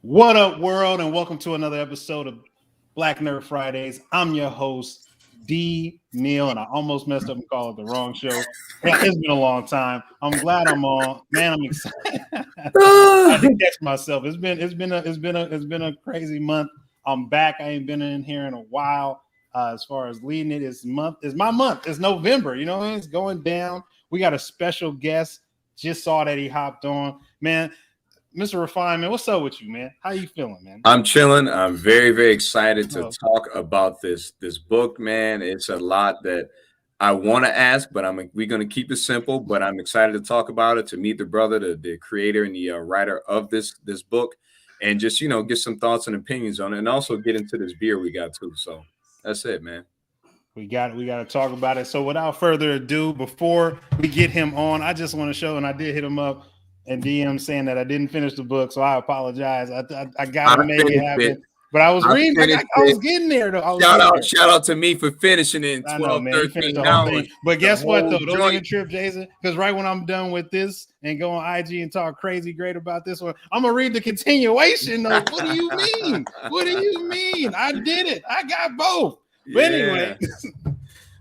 What up, world, and welcome to another episode of Black Nerd Fridays. I'm your host, Neal, and I almost messed up and called it the wrong show. Yeah, it's been a long time. I'm glad I'm on. Man, I'm excited. I had to catch myself. It's been a crazy month. I'm back. I ain't been in here in a while. As far as leading it, it's my month. It's November. You know, it's going down. We got a special guest. Just saw that he hopped on. Man, Mr. Refinement, what's up with you, man? How you feeling, man? I'm chilling. I'm very, very excited to talk about this book, man. It's a lot that I want to ask, but we're going to keep it simple. But I'm excited to talk about it, to meet the brother, the creator and the writer of this book, and just get some thoughts and opinions on it, and also get into this beer we got too. So that's it, man. We got to talk about it. So without further ado, before we get him on, I just want to show, and I did hit him up and DM saying that I didn't finish the book, so I apologize. I got to make it happen. But I was reading, I was getting there though. Shout out to me for finishing it in 12, 13 hours. But guess what though? Don't even trip, Jason, because right when I'm done with this and go on IG and talk crazy great about this one, I'm gonna read the continuation though. What do you mean? What do you mean? I did it. I got both. But anyway.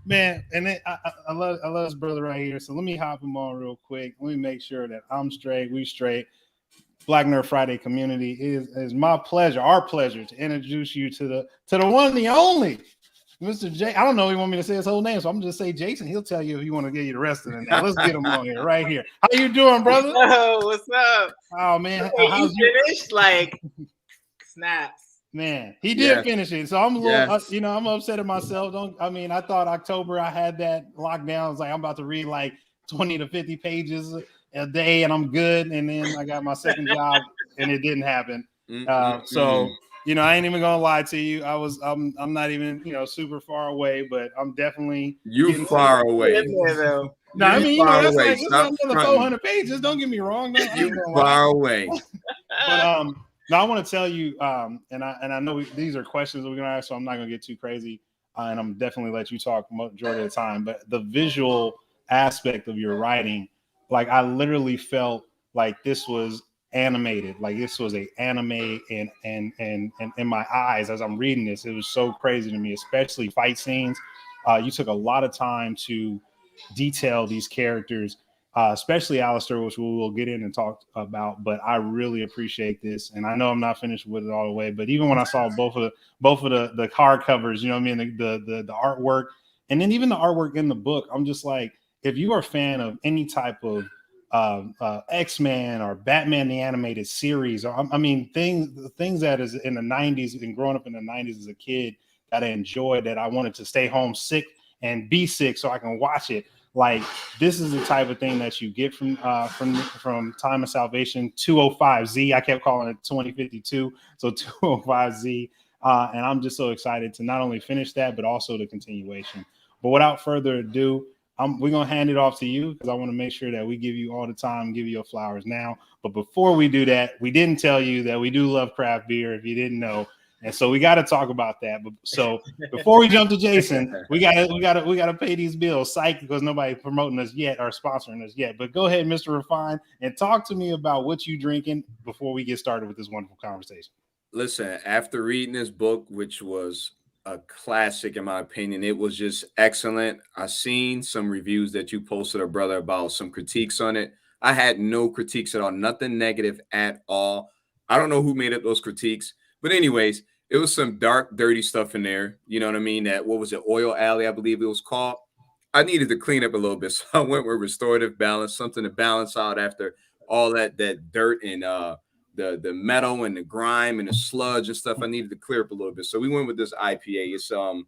Man, and then I love this brother right here. So let me hop him on real quick. Let me make sure that I'm straight. We straight. Black Nerd Friday community is my pleasure, our pleasure, to introduce you to the one and the only Mr. J. I don't know if you want me to say his whole name, so I'm just say Jason. He'll tell you if you want to get you the rest of it. Now let's get him on here right here. How you doing, brother? Oh, what's up? Oh man, how's you finished? Like snaps. Man, he did finish it, so I'm a little, I'm upset at myself. I thought October I had that lockdown. I was like, I'm about to read like 20 to 50 pages a day, and I'm good. And then I got my second job, and it didn't happen. So I ain't even gonna lie to you. I'm not even super far away, but I'm definitely far away. No, I mean, that's like another 400 pages. Don't get me wrong. You far away. But now I want to tell you, and I know these are questions that we're gonna ask, so I'm not gonna get too crazy, and I'm definitely let you talk majority of the time. But the visual aspect of your writing, like I literally felt like this was animated, like this was an anime, and in my eyes as I'm reading this, it was so crazy to me, especially fight scenes. You took a lot of time to detail these characters. Especially Allister, which we will get in and talk about, but I really appreciate this, and I know I'm not finished with it all the way. But even when I saw both of the card covers, the artwork, and then even the artwork in the book, I'm just like, if you are a fan of any type of X-Men or Batman the animated series, or things that is in the 90s and growing up in the 90s as a kid that I enjoyed, that I wanted to stay home sick and be sick so I can watch it. Like, this is the type of thing that you get from Time of Salvation 205Z. I kept calling it 2052, so 205Z. And I'm just so excited to not only finish that, but also the continuation. But without further ado, we're going to hand it off to you, because I want to make sure that we give you all the time, give you your flowers now. But before we do that, we didn't tell you that we do love craft beer, if you didn't know. And so we got to talk about that. But so before we jump to Jason, we gotta pay these bills. Psych, because nobody's promoting us yet or sponsoring us yet. But go ahead, Mr. Refine, and talk to me about what you drinking before we get started with this wonderful conversation. Listen, after reading this book, which was a classic in my opinion, it was just excellent. I seen some reviews that you posted, brother, about some critiques on it. I had no critiques at all, nothing negative at all. I don't know who made up those critiques, but anyways, it was some dark, dirty stuff in there. You know what I mean? That, what was it? Oil Alley, I believe it was called. I needed to clean up a little bit. So I went with restorative balance, something to balance out after all that dirt and the metal and the grime and the sludge and stuff. I needed to clear up a little bit. So we went with this IPA. It's trying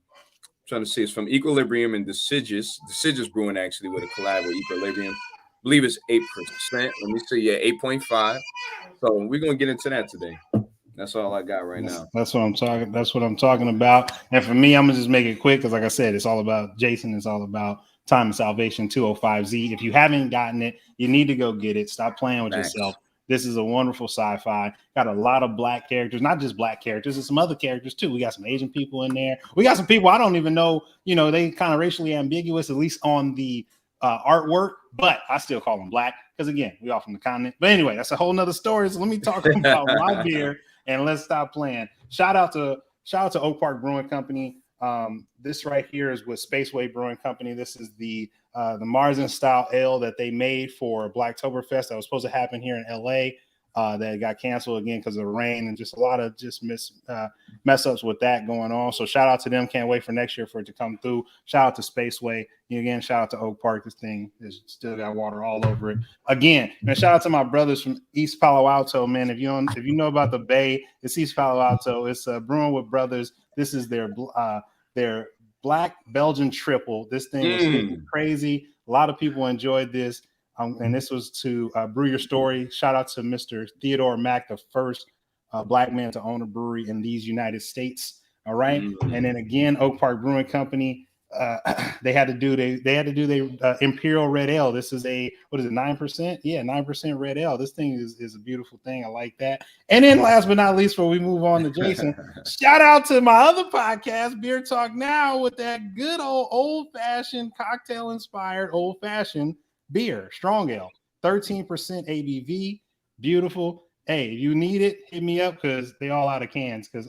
to see, it's from Equilibrium and Deciduous Brewing, actually, with a collab with Equilibrium. I believe it's 8%. Let me see, 8.5. So we're gonna get into that today. That's all I got right now. That's what I'm talking about. And for me, I'm gonna just make it quick, because like I said, it's all about Jason. It's all about Time of Salvation 205Z. If you haven't gotten it, you need to go get it. Stop playing with yourself. This is a wonderful sci-fi. Got a lot of Black characters, not just Black characters, there's some other characters too. We got some Asian people in there. We got some people I don't even know, they kind of racially ambiguous, at least on the artwork, but I still call them Black because, again, we all from the continent. But anyway, that's a whole nother story. So let me talk about my beer and let's stop playing. Shout out to Oak Park Brewing Company. This right here is with Spaceway Brewing Company. This is the Marzen style ale that they made for Blacktoberfest that was supposed to happen here in LA. That got canceled again because of the rain and just a lot of mess ups with that going on. So shout out to them. Can't wait for next year for it to come through. Shout out to Spaceway. Again, shout out to Oak Park. This thing is still got water all over it. Again, and shout out to my brothers from East Palo Alto, man. If you know about the Bay, it's East Palo Alto. It's Brewing with Brothers. This is their Black Belgian triple. This thing was crazy. A lot of people enjoyed this. And this was to Brew Your Story. Shout out to Mr. Theodore Mack, the first Black man to own a brewery in these United States. All right. And then again, Oak Park Brewing Company. They had to do the Imperial Red Ale. This is 9%? Yeah, 9% Red Ale. This thing is a beautiful thing. I like that. And then last but not least, before we move on to Jason, shout out to my other podcast, Beer Talk Now, with that good old-fashioned cocktail-inspired old-fashioned beer, strong ale, 13% ABV, beautiful. Hey, if you need it, hit me up because they all out of cans because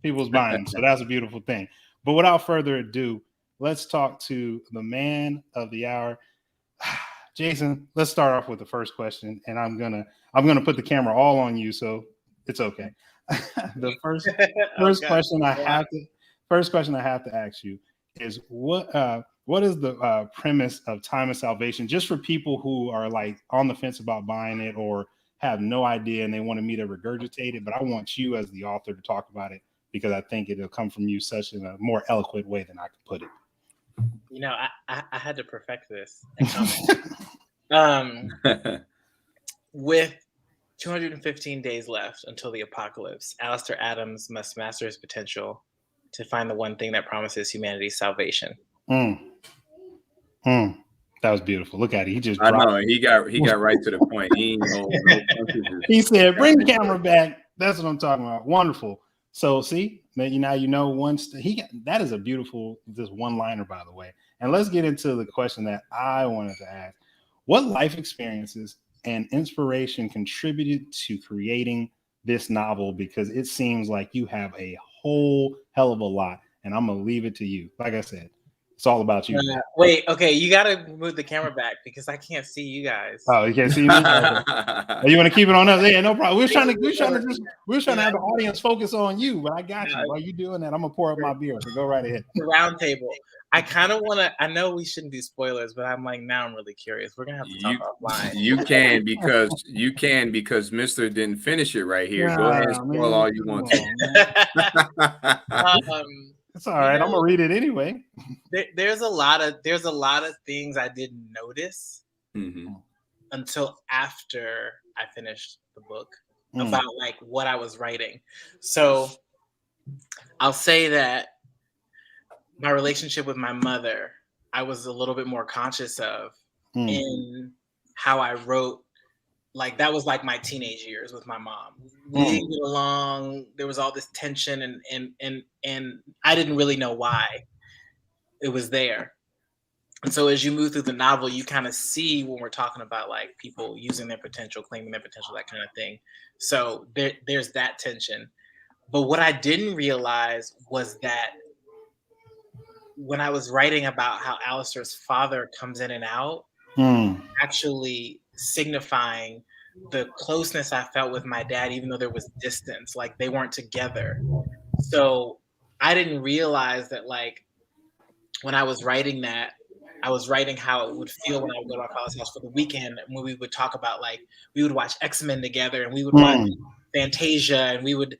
people's buying them. So that's a beautiful thing. But without further ado, let's talk to the man of the hour, Jason. Let's start off with the first question, and I'm gonna put the camera all on you, so it's okay. The first question I have to ask you is what is the premise of Time of Salvation, just for people who are like on the fence about buying it or have no idea and they wanted me to regurgitate it, but I want you as the author to talk about it because I think it'll come from you such in a more eloquent way than I could put it. I had to perfect this. With 215 days left until the apocalypse, Allister Adams must master his potential to find the one thing that promises humanity salvation. That was beautiful. Look at it. I know he got right to the point. He said, "Bring the camera back." That's what I'm talking about. Wonderful. So see, now you know that is a beautiful just one-liner, by the way. And let's get into the question that I wanted to ask: what life experiences and inspiration contributed to creating this novel? Because it seems like you have a whole hell of a lot, and I'm gonna leave it to you. Like I said, it's all about you. Wait, okay, you gotta move the camera back because I can't see you guys. Oh, you can't see me? Okay. You want to keep it on us? Yeah, no problem. We're trying to have the audience focus on you, but I got you. While you doing that, I'm gonna pour up my beer. So go right ahead. The round table. I kind of want to. I know we shouldn't do spoilers, but I'm like now I'm really curious. We're gonna have to talk offline. You can because Mr. didn't finish it right here. Go ahead and spoil all you want to. It's all right. I'm gonna read it anyway. There's a lot of things I didn't notice until after I finished the book about like what I was writing. So I'll say that my relationship with my mother, I was a little bit more conscious of in how I wrote. Like that was like my teenage years with my mom. We didn't get along. There was all this tension, and I didn't really know why it was there. And so as you move through the novel, you kind of see when we're talking about like people using their potential, claiming their potential, that kind of thing. So there's that tension. But what I didn't realize was that when I was writing about how Allister's father comes in and out, actually signifying the closeness I felt with my dad, even though there was distance, like they weren't together. So I didn't realize that like when I was writing that, I was writing how it would feel when I would go to my father's house for the weekend, when we would talk about like we would watch X-Men together and we would watch Fantasia and he would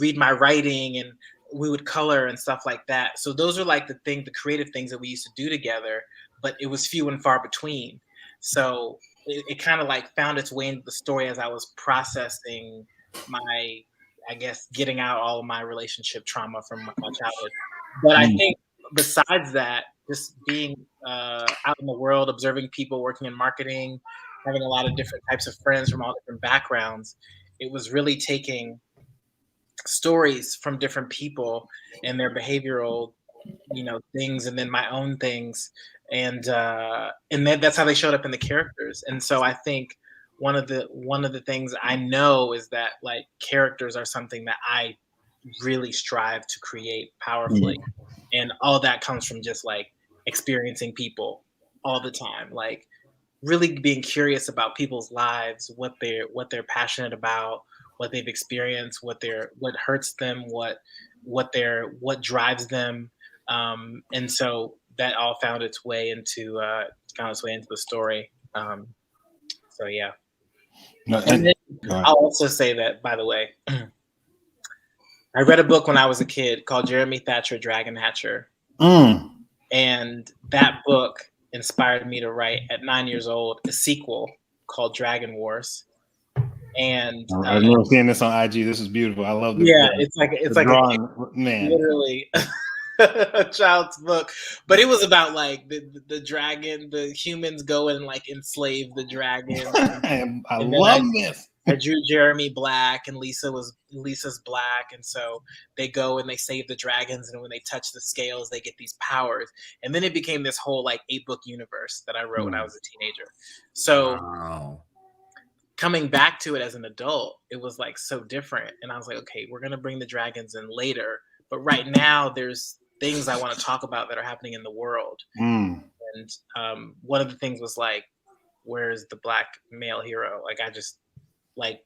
read my writing and we would color and stuff like that. So those are like the creative things that we used to do together, but it was few and far between. So it kind of like found its way into the story as I was processing my, I guess, getting out all of my relationship trauma from my childhood. But I think besides that, just being out in the world, observing people working in marketing, having a lot of different types of friends from all different backgrounds, it was really taking stories from different people and their behavioral, things, and then my own things, and then that's how they showed up in the characters. And so I think one of the things I know is that like characters are something that I really strive to create powerfully, and all that comes from just like experiencing people all the time, like really being curious about people's lives, what they're passionate about, what they've experienced, what hurts them, what drives them, and so that all found its way into the story. So yeah. No, And then I'll also say that, by the way, I read a book when I was a kid called Jeremy Thatcher, Dragon Hatcher. And that book inspired me to write at 9 years old a sequel called Dragon Wars. And I remember seeing this on IG. This is beautiful. I love this. Yeah, it's like drawing, man, literally a child's book, but it was about like the dragon, the humans go and like enslave the dragon. And I love this. I drew Jeremy black, and Lisa's black, and so they go and they save the dragons, and when they touch the scales, they get these powers. And then it became this whole like 8-book universe that I wrote when I was a teenager. So coming back to it as an adult, it was like so different. And I was like, okay, we're gonna bring the dragons in later, but right now there's things I want to talk about that are happening in the world. And one of the things was like, where's the black male hero? Like I just like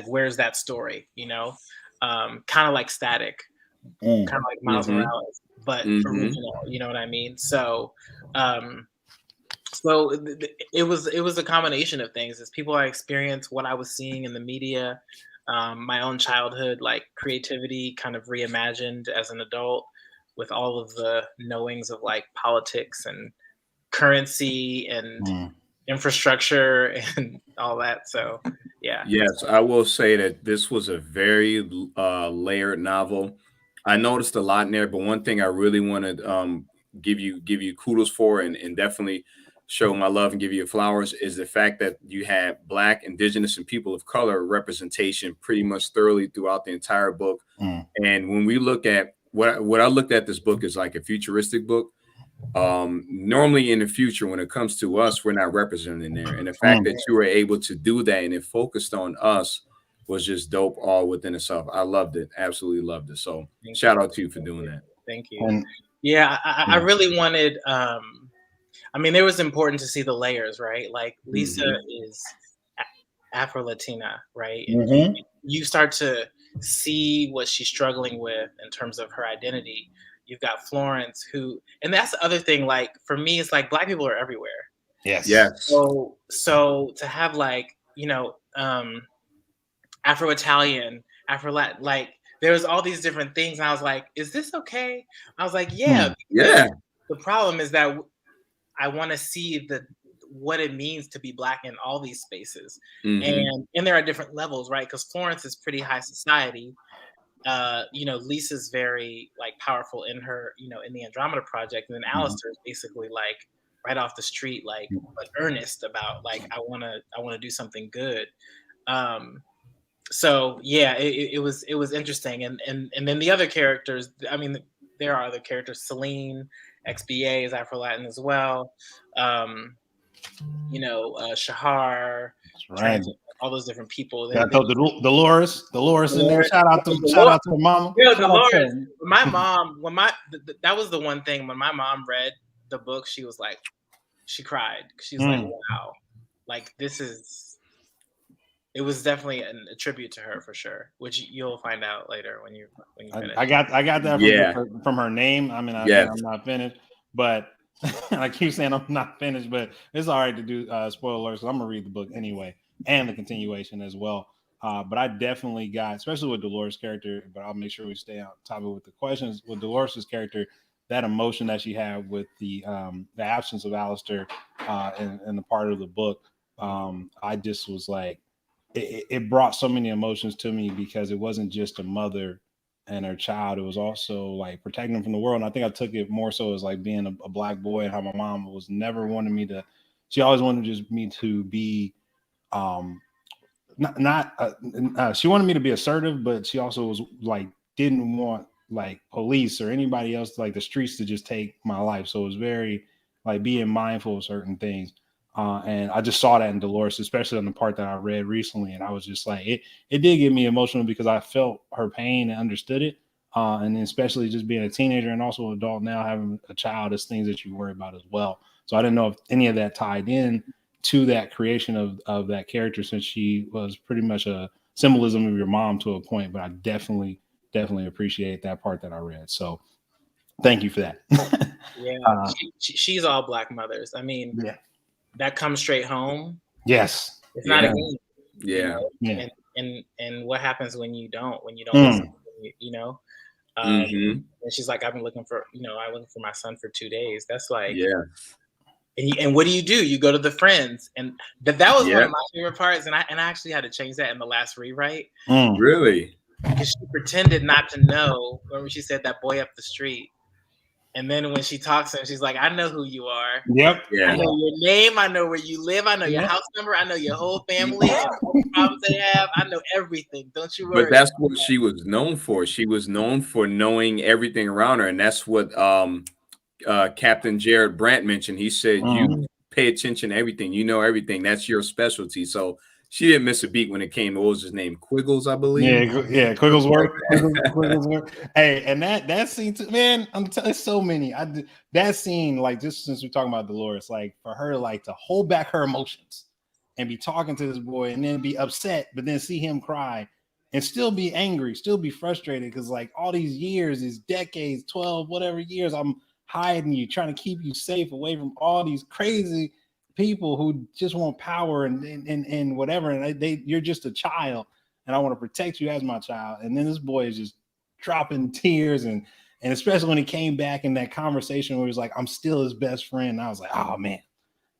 where's that story, kind of like Static, kind of like Miles Morales, but original, you know what I mean? So it was a combination of things. It's people I experienced, what I was seeing in the media, my own childhood, like creativity kind of reimagined as an adult with all of the knowings of like politics and currency and infrastructure and all that. So yeah. Yes, I will say that this was a very layered novel. I noticed a lot in there, but one thing I really want to give you kudos for, and definitely show my love and give you flowers, is the fact that you had Black, Indigenous, and people of color representation pretty much thoroughly throughout the entire book. And when we look at what I looked at, this book is like a futuristic book. Normally in the future, when it comes to us, we're not represented in there. And the fact that you were able to do that and it focused on us was just dope all within itself. I loved it. Absolutely loved it. So shout out to you for doing that. Thank you. Yeah, I really wanted, it was important to see the layers, right? Like Lisa is Afro-Latina, right? And you start to see what she's struggling with in terms of her identity. You've got Florence, and that's the other thing. Like for me, it's like Black people are everywhere. Yes. So to have like Afro-Italian, Afro-Latin, like there was all these different things, and I was like, is this okay? I was like, yeah. The problem is that I want to see what it means to be Black in all these spaces, and there are different levels, right? Because Florence is pretty high society. Lisa's very like powerful in her, in the Andromeda Project, and then Allister is basically like right off the street, like but earnest about like I want to do something good. So yeah, it was interesting, and then the other characters. There are other characters. Celine, XBA is Afro-Latin as well. Shahar, right. All those different people. Dolores in there. Shout out to the mama. Yeah, Dolores. My mom, that was the one thing when my mom read the book, she was like, she cried. She was like, wow, like it was definitely a tribute to her for sure, which you'll find out later when you finish. I got that from her name. I'm not finished, but I keep saying I'm not finished, but it's all right to do spoiler alerts. So I'm gonna read the book anyway and the continuation as well. But I definitely got, especially with Dolores' character, but I'll make sure we stay on topic with the questions. With Dolores' character, that emotion that she had with the absence of Allister and the part of the book, I just was like, it brought so many emotions to me because it wasn't just a mother and her child. It was also like protecting them from the world. And I think I took it more so as like being a Black boy and how my mom was never wanting me to she always wanted just me to be she wanted me to be assertive, but she also was like didn't want like police or anybody else, like the streets, to just take my life. So it was very like being mindful of certain things. And I just saw that in Dolores, especially on the part that I read recently. And I was just like, it did get me emotional because I felt her pain and understood it. And then especially just being a teenager and also an adult now, having a child, is things that you worry about as well. So I didn't know if any of that tied in to that creation of that character, since she was pretty much a symbolism of your mom to a point. But I definitely appreciate that part that I read. So thank you for that. Yeah, she's all Black mothers. I mean, yeah. That comes straight home. Yes. It's not a game. Yeah. You know? Yeah. And what happens when you don't listen, you know? And she's like, I've been looking for, I'm looking for my son for 2 days. That's like, yeah. And what do? You go to the friends, and that was one of my favorite parts. And I actually had to change that in the last rewrite. Really? Because she pretended not to know when she said that boy up the street. And then when she talks to him, she's like, I know who you are. Yep. I know your name. I know where you live. I know your house number. I know your whole family. And what problems they have. I know everything. Don't you worry. But that's what she was known for. She was known for knowing everything around her. And that's what Captain Jared Brandt mentioned. He said, you pay attention to everything. You know everything. That's your specialty. So she didn't miss a beat when it came. What was his name? Quiggles, I believe. Yeah, Quigglesworth. Quigglesworth. Hey, and that scene too, man. I'm telling you, so many. That scene, like, just since we're talking about Dolores, like for her, like to hold back her emotions and be talking to this boy and then be upset, but then see him cry and still be angry, still be frustrated because like all these years, these decades, 12, whatever years, I'm hiding you, trying to keep you safe away from all these crazy people who just want power and whatever, and you're just a child, and I want to protect you as my child. And then this boy is just dropping tears, and especially when he came back in that conversation where he was like, "I'm still his best friend." And I was like, "Oh man,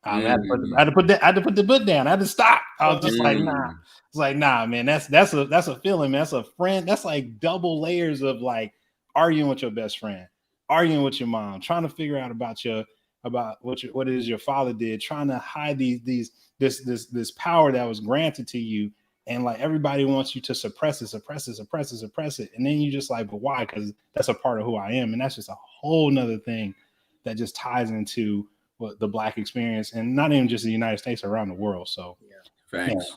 I had to put the book down. I had to stop." I was just like, "Nah." It's like, "Nah, man. That's a feeling, man. That's a friend. That's like double layers of like arguing with your best friend, arguing with your mom, trying to figure out about what it is your father did, trying to hide this power that was granted to you, and like everybody wants you to suppress it, and then you just like, but why? Because that's a part of who I am, and that's just a whole nother thing that just ties into what the Black experience, and not even just the United States, around the world. So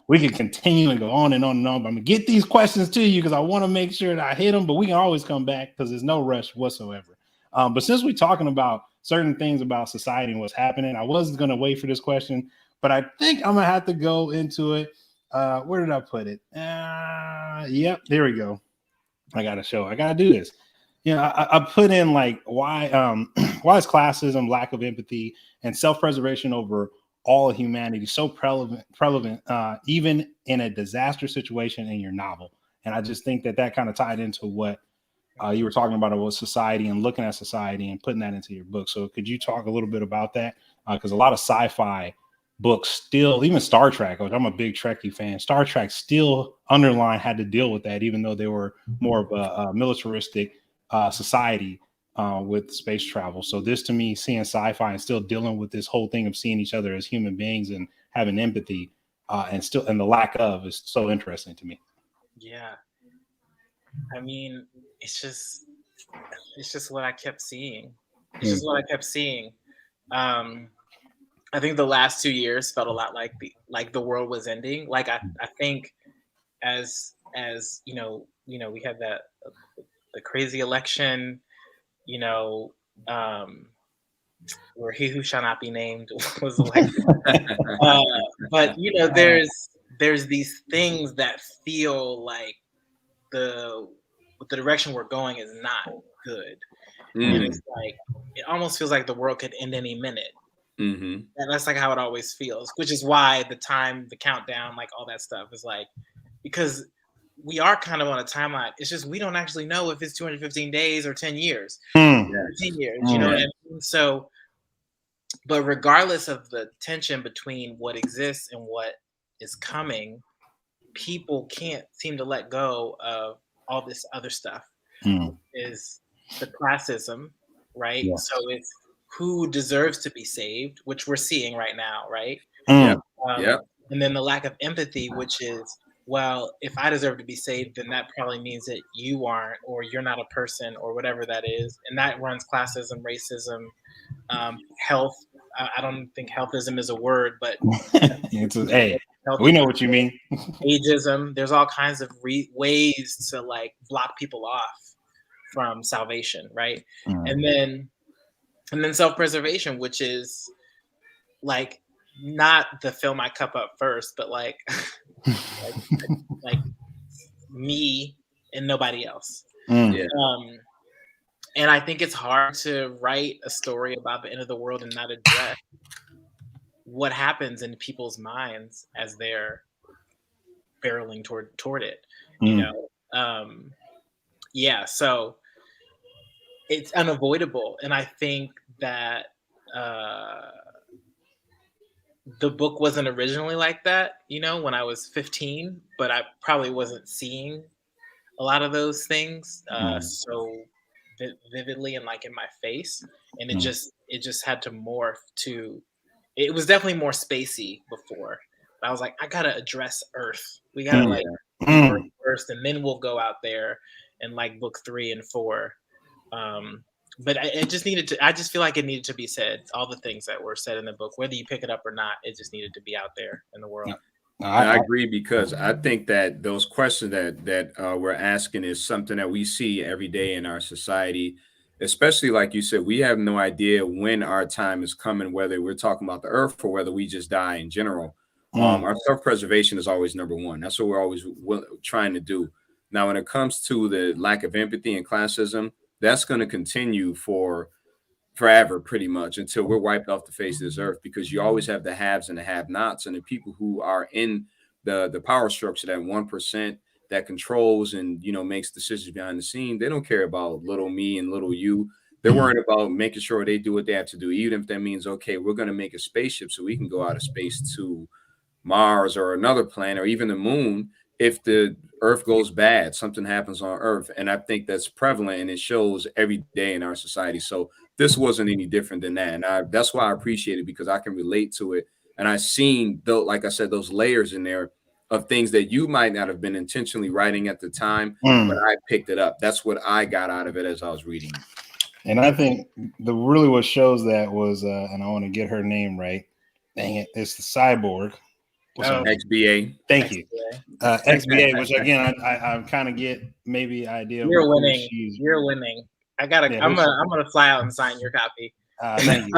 we can continue and go on and on and on. But I'm gonna get these questions to you because I want to make sure that I hit them, but we can always come back because there's no rush whatsoever. But since we're talking about certain things about society and what's happening, I wasn't going to wait for this question, but I think I'm going to have to go into it. Where did I put it? Yep, there we go. I got to do this. I put in like why is classism, lack of empathy, and self-preservation over all of humanity so prevalent, even in a disaster situation in your novel. And I just think that kind of tied into what you were talking about society and looking at society and putting that into your book. So could you talk a little bit about that? Because a lot of sci-fi books still, even Star Trek, which I'm a big Trekkie fan, Star Trek still underline had to deal with that, even though they were more of a militaristic society with space travel. So this, to me, seeing sci-fi and still dealing with this whole thing of seeing each other as human beings and having empathy and the lack of, is so interesting to me. Yeah. I mean, it's just what I kept seeing. I think the last 2 years felt a lot like the world was ending. Like I think as we had the crazy election, where he who shall not be named was elected. But there's these things that feel like the direction we're going is not good. And it's like, it almost feels like the world could end any minute. And that's like how it always feels, which is why the countdown, like all that stuff is like, because we are kind of on a timeline. It's just, we don't actually know if it's 215 days or 10 years, 10 years, and so, but regardless of the tension between what exists and what is coming, people can't seem to let go of all this other stuff. Is the classism, right? So it's who deserves to be saved, which we're seeing right now, right? Yeah. And then the lack of empathy, which is, well, if I deserve to be saved, then that probably means that you aren't, or you're not a person, or whatever that is. And that runs classism, racism, health. I don't think healthism is a word, but hey, we know what you mean. Ageism. There's all kinds of ways to like block people off from salvation, right? And then self-preservation, which is like not the fill my cup up first, but like like me and nobody else. Yeah. And I think it's hard to write a story about the end of the world and not address what happens in people's minds as they're barreling toward it. You know, so it's unavoidable, and I think that the book wasn't originally like that, you know, when I was 15, but I probably wasn't seeing a lot of those things so vividly and like in my face, and it just had to morph to. It was definitely more spacey before. But I was like, I gotta address Earth. We gotta like Earth first, and then we'll go out there and like book 3 and 4. But I just feel like it needed to be said. All the things that were said in the book, whether you pick it up or not, it just needed to be out there in the world. I agree, because I think that those questions that we're asking is something that we see every day in our society, especially like you said, we have no idea when our time is coming, whether we're talking about the earth or whether we just die in general. Our self-preservation is always number one. That's what we're always trying to do. Now, when it comes to the lack of empathy and classism, that's going to continue forever, pretty much, until we're wiped off the face of this earth, because you always have the haves and the have-nots, and the people who are in the power structure, that 1% that controls and, you know, makes decisions behind the scene. They don't care about little me and little you. They're worried about making sure they do what they have to do, even if that means, okay, we're going to make a spaceship so we can go out of space to Mars or another planet or even the moon. If the earth goes bad, something happens on earth. And I think that's prevalent, and it shows every day in our society. So this wasn't any different than that. And that's why I appreciate it, because I can relate to it. And I've seen, though, like I said, those layers in there of things that you might not have been intentionally writing at the time, but I picked it up. That's what I got out of it as I was reading. And I think what shows that was, and I want to get her name right. Dang it. It's the cyborg. XBA. Thank you. XBA, which again, I kind of get maybe idea. You're winning. You're winning. I'm gonna fly out and sign your copy. Thank you.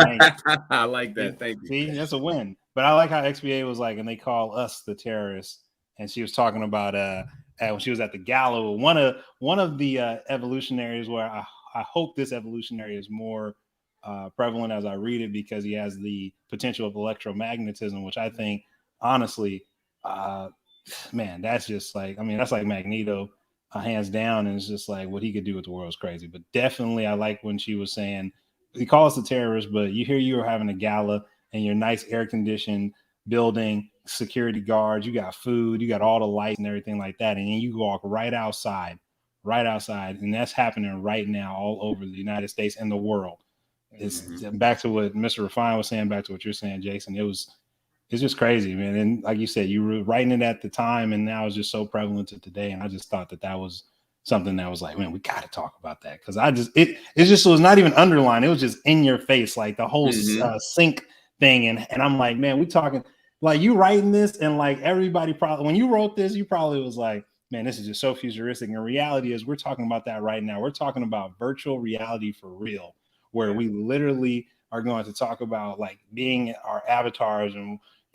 I like that. Thank you. See, that's a win. But I like how XBA was like, and they call us the terrorists. And she was talking about when she was at the gala, one of the evolutionaries, where I hope this evolutionary is more prevalent as I read it, because he has the potential of electromagnetism, which I think, honestly, man, that's just like, I mean, that's like Magneto, hands down. And it's just like what he could do with the world is crazy. But definitely, I like when she was saying, he calls us the terrorists, but you were having a gala in your nice air conditioned building, security guards, you got food, you got all the lights and everything like that. And then you walk right outside. And that's happening right now all over the United States and the world. It's back to what Mr. Refine was saying, back to what you're saying, Jason. It's just crazy, man. And like you said, you were writing it at the time, and now it's just so prevalent to today. And I just thought that was something that was like, man, we got to talk about that, because it was not even underlined. It was just in your face, like the whole sync thing. And I'm like, man, we talking like you writing this, and like everybody probably, when you wrote this, you probably was like, man, this is just so futuristic. And reality is, we're talking about that right now. We're talking about virtual reality for real, where we literally are going to talk about like being our avatars,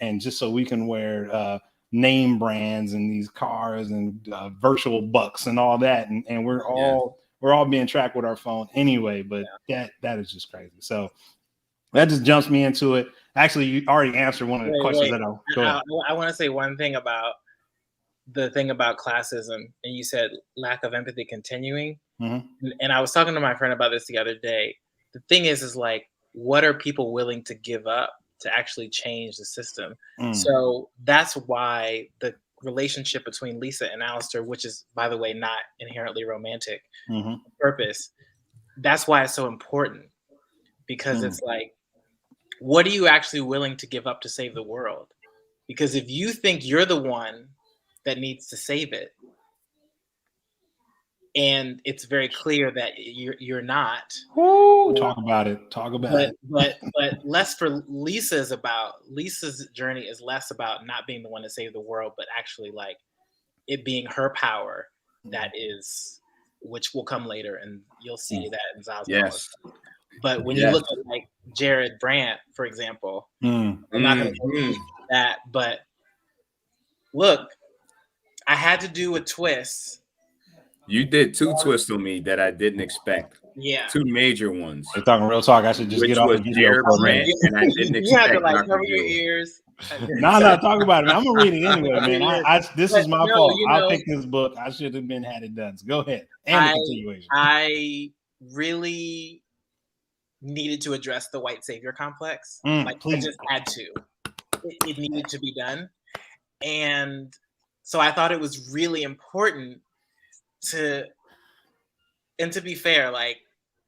and just so we can wear name brands and these cars and virtual bucks and all that. And we're all being tracked with our phone anyway, but that is just crazy. So that just jumps me into it. Actually, you already answered one of the questions that I'll go ahead. I want to say one thing about the thing about classism, and you said lack of empathy continuing. And I was talking to my friend about this the other day. The thing is like, what are people willing to give up to actually change the system? So that's why the relationship between Lisa and Allister, which is, by the way, not inherently romantic, purpose, that's why it's so important. because it's like, what are you actually willing to give up to save the world? Because if you think you're the one that needs to save it, and it's very clear that you're not. Woo, talk about it. But less for Lisa's journey is less about not being the one to save the world, but actually like it being her power that is, which will come later, and you'll see that in Zaz's yes. But when you look at like Jared Brandt, for example, I'm not going to go into that, but look, I had to do a twist. You did 2 twists on me that I didn't expect. Yeah, 2 major ones. We're talking real talk. I should just get off the video Jared Brandt, and I didn't expect. You had to like cover your ears. No, talk about it. I'm gonna read it anyway, man. This is my fault. I picked this book. I should have had it done. So go ahead. And the continuation. I really needed to address the white savior complex. Please. I just had to. It needed to be done, and so I thought it was really important to be fair, like,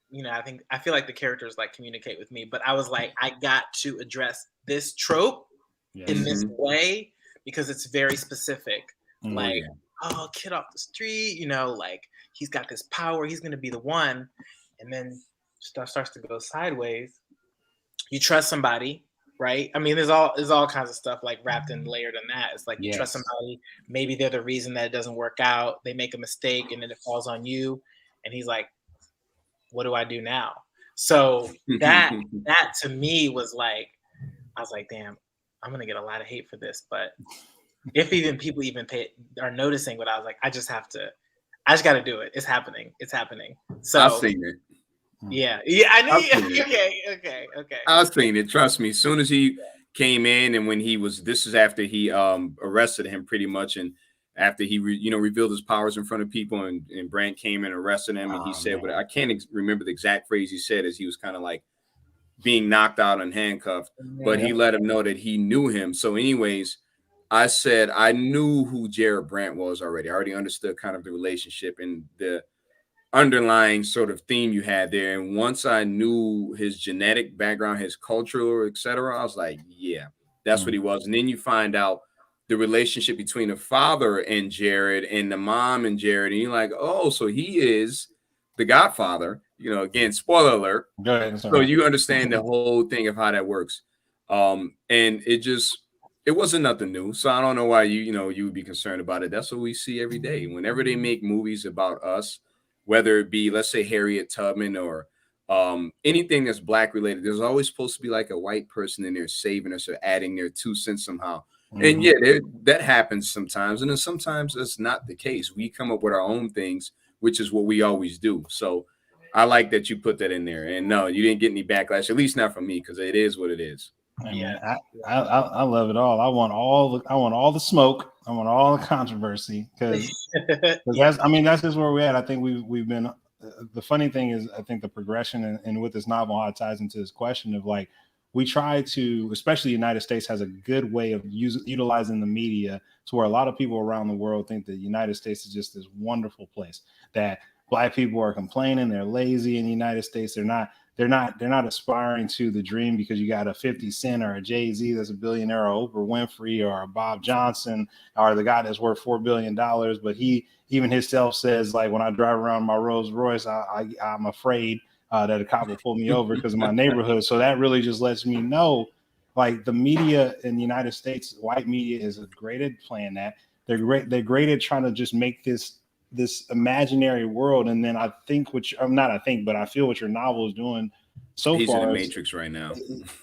you know, I feel like the characters like communicate with me, but I was like, I got to address this trope in this way because it's very specific. Like, oh, kid off the street, you know, like he's got this power, he's gonna be the one, and then stuff starts to go sideways. You trust somebody, right? I mean, there's all kinds of stuff like wrapped and layered in that. It's like you trust somebody, maybe they're the reason that it doesn't work out. They make a mistake and then it falls on you. And he's like, what do I do now? So that to me was like, I was like, damn, I'm gonna get a lot of hate for this. But if even people are noticing what I was like, I just got to do it. It's happening. So I've seen it. Yeah, I knew. Okay. I've seen it. Trust me. As soon as he came in, and when this is after he arrested him, pretty much, and after he revealed his powers in front of people, and Brandt came and arrested him, and he said, "What I can't remember the exact phrase he said," as he was kind of like being knocked out and handcuffed, but he let him know that he knew him. So, anyways, I said I knew who Jared Brandt was already. I already understood kind of the relationship and the underlying sort of theme you had there. And once I knew his genetic background, his cultural, etc., I was like, yeah, that's what he was. And then you find out the relationship between the father and Jared and the mom and Jared, and you're like, oh, so he is the godfather. You know, again, spoiler alert. Go ahead. So you understand the whole thing of how that works. And it wasn't nothing new. So I don't know why you would be concerned about it. That's what we see every day. Whenever they make movies about us, whether it be, let's say, Harriet Tubman or anything that's Black related, there's always supposed to be like a white person in there saving us or adding their 2 cents somehow. And that happens sometimes. And then sometimes that's not the case. We come up with our own things, which is what we always do. So I like that you put that in there. And no, you didn't get any backlash, at least not from me, because it is what it is. I love it all. I want all the smoke. I want all the controversy because that's just where we're at. I think we've been. The funny thing is, I think the progression and with this novel, how it ties into this question of like, we try to, especially the United States has a good way of utilizing the media to where a lot of people around the world think that the United States is just this wonderful place, that Black people are complaining, they're lazy in the United States. They're not aspiring to the dream because you got a 50 Cent or a Jay-Z that's a billionaire, or Oprah Winfrey or a Bob Johnson or the guy that's worth $4 billion. But he even himself says, like, when I drive around my Rolls Royce, I'm afraid that a cop will pull me over because of my neighborhood. So that really just lets me know, like, the media in the United States, white media is great at playing that. They're great at trying to just make this imaginary world. And then I think but I feel what your novel is doing so He's far. In the Matrix right now.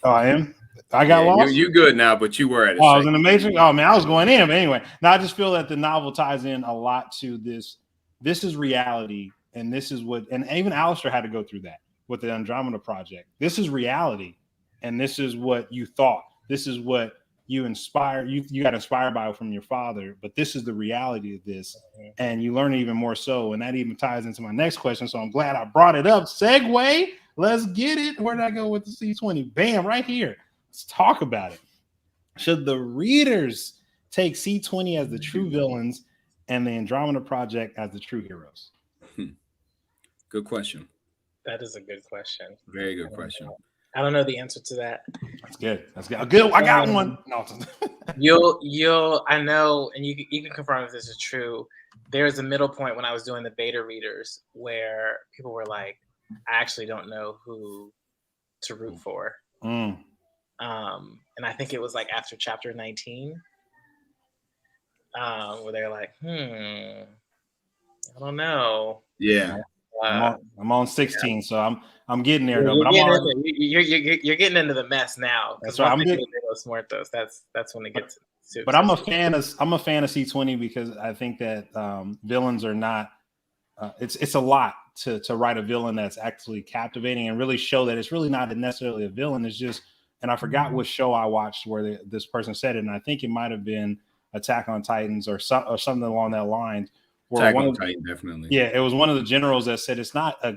Oh, I am? I got lost? You good now, but you were at it. I was in the Matrix? Oh, man, I was going in. But anyway, now I just feel that the novel ties in a lot to this. This is reality. And this is what, and even Allister had to go through that with the Andromeda Project. This is reality. And this is what you thought. This is what you got inspired by from your father, but this is the reality of this. And you learn even more so. And that even ties into my next question. So I'm glad I brought it up. Segue. Let's get it. Where did I go with the C20? Bam, right here. Let's talk about it. Should the readers take C20 as the true villains and the Andromeda Project as the true heroes? Good question. That is a good question. Very good question. I don't know the answer to that. That's good. That's good. Good. I got one. No. You'll. I know, and you can confirm if this is true. There's a middle point when I was doing the beta readers where people were like, "I actually don't know who to root for." And I think it was like after chapter 19, where they're like, I don't know. Yeah. I'm on 16, so I'm getting there though. You're, But you're getting into the mess now. That's right. I'm getting those muertos. That's when it gets. But I'm a fan of C20 because I think that villains are not. It's a lot to write a villain that's actually captivating and really show that it's really not necessarily a villain. It's just, and I forgot what show I watched where this person said it, and I think it might have been Attack on Titans or something along that line. Attack on Titan, definitely. Yeah, it was one of the generals that said there's not a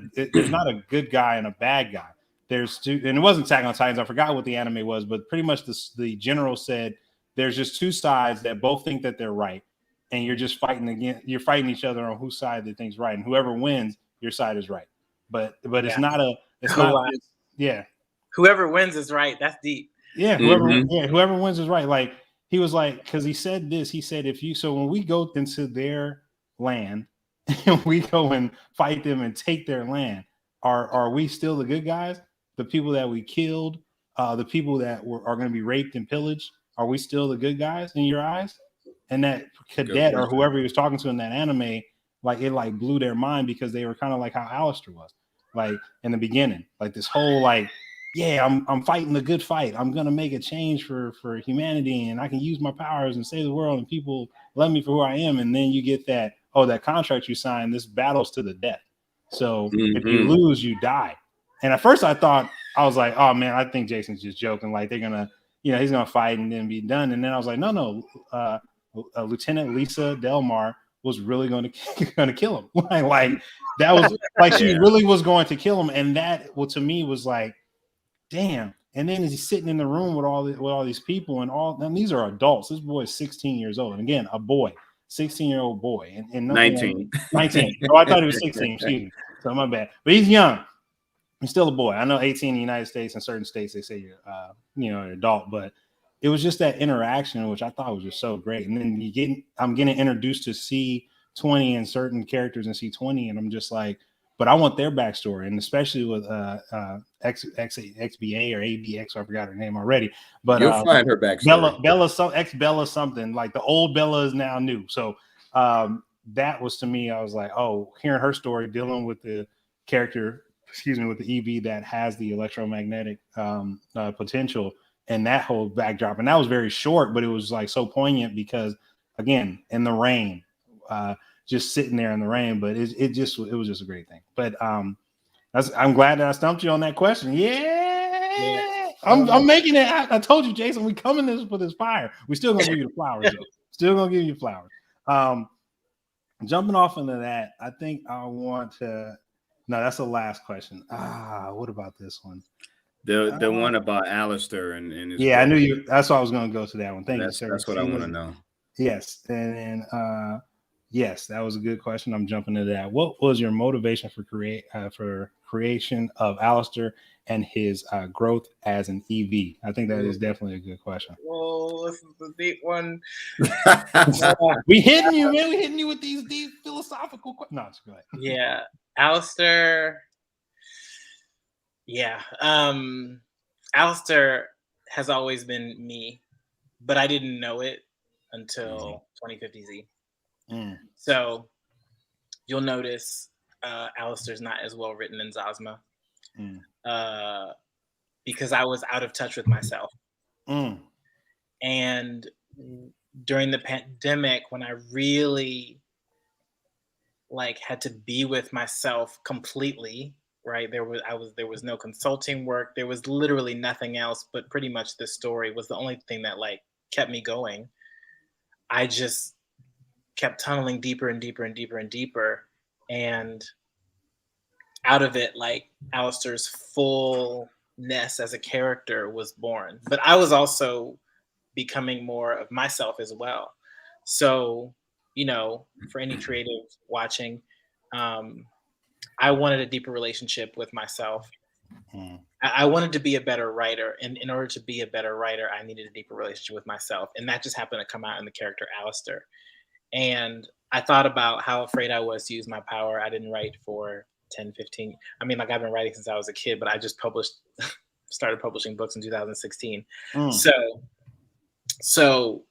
good guy and a bad guy. There's two, and it wasn't Attack on Titans. I forgot what the anime was, but pretty much the general said there's just two sides that both think that they're right, and you're just fighting you're fighting each other on whose side they think's right, and whoever wins, your side is right. But it's not. Yeah. Whoever wins is right. That's deep. Yeah. Whoever wins is right. Like he was like, because he said this. He said when we go into their land and we go and fight them and take their land, are we still the good guys? The people that we killed, the people that are going to be raped and pillaged, are we still the good guys in your eyes? And that cadet or whoever he was talking to in that anime, like it like blew their mind because they were kind of like how Allister was, like in the beginning, like this whole like, yeah, I'm fighting the good fight. I'm gonna make a change for humanity, and I can use my powers and save the world, and people love me for who I am. And then you get that contract you signed, this battle's to the death. So if you lose, you die. And at first I was like, oh man, I think Jason's just joking. Like they're gonna, he's gonna fight and then be done. And then I was like, no. Lieutenant Lisa Delmar was really going to kill him. like that was like she really was going to kill him, and that to me was like, damn. And then he's sitting in the room with all these people, and these are adults. This boy is 16 years old, and again, a boy, 16-year-old boy, and 19. Oh, I thought he was 16. Excuse me. So my bad. But he's young. He's still a boy. I know 18 in the United States and certain states they say you're an adult, but it was just that interaction, which I thought was just so great. And then I'm getting introduced to C20 and certain characters in C20, and I'm just like, but I want their backstory, and especially with XBA or ABX, I forgot her name already. But you'll find her backstory. Bella something, like the old Bella is now new. So that was, to me, I was like, oh, hearing her story, dealing with the character, with the EV that has the electromagnetic potential. And that whole backdrop, and that was very short, but it was like so poignant because, again, in the rain, just sitting there in the rain. But it was just a great thing. But I'm glad that I stumped you on that question. Yeah. I'm making it. I told you, Jason, we coming this with this fire. We still gonna give you the flowers. Though. Still gonna give you flowers. Jumping off into that, I think I want to. No, that's the last question. What about this one? The one about Allister and his book. I knew you. That's why I was going to go to that one. Thank you, sir. That's what I want to know. Yes, and yes, that was a good question. I'm jumping into that. What was your motivation for creation of Allister and his growth as an EV? I think that is definitely a good question. Whoa, this is a deep one. We hitting you, man. We hitting you with these deep philosophical questions. No, it's good. Yeah, Allister. Yeah. Allister has always been me, but I didn't know it until 2050Z. So you'll notice Allister's not as well written in Zosma because I was out of touch with myself. And during the pandemic, when I really had to be with myself completely, right? There was no consulting work. There was literally nothing else, but pretty much this story was the only thing that kept me going. I just kept tunneling deeper and deeper and deeper and deeper. And out of it, Allister's fullness as a character was born. But I was also becoming more of myself as well. So, for any creative watching, I wanted a deeper relationship with myself. I wanted to be a better writer, and in order to be a better writer, I needed a deeper relationship with myself, and that just happened to come out in the character Allister. And I thought about how afraid I was to use my power. I didn't write for 10, 15. I mean, like, I've been writing since I was a kid, but I just started publishing books in 2016. So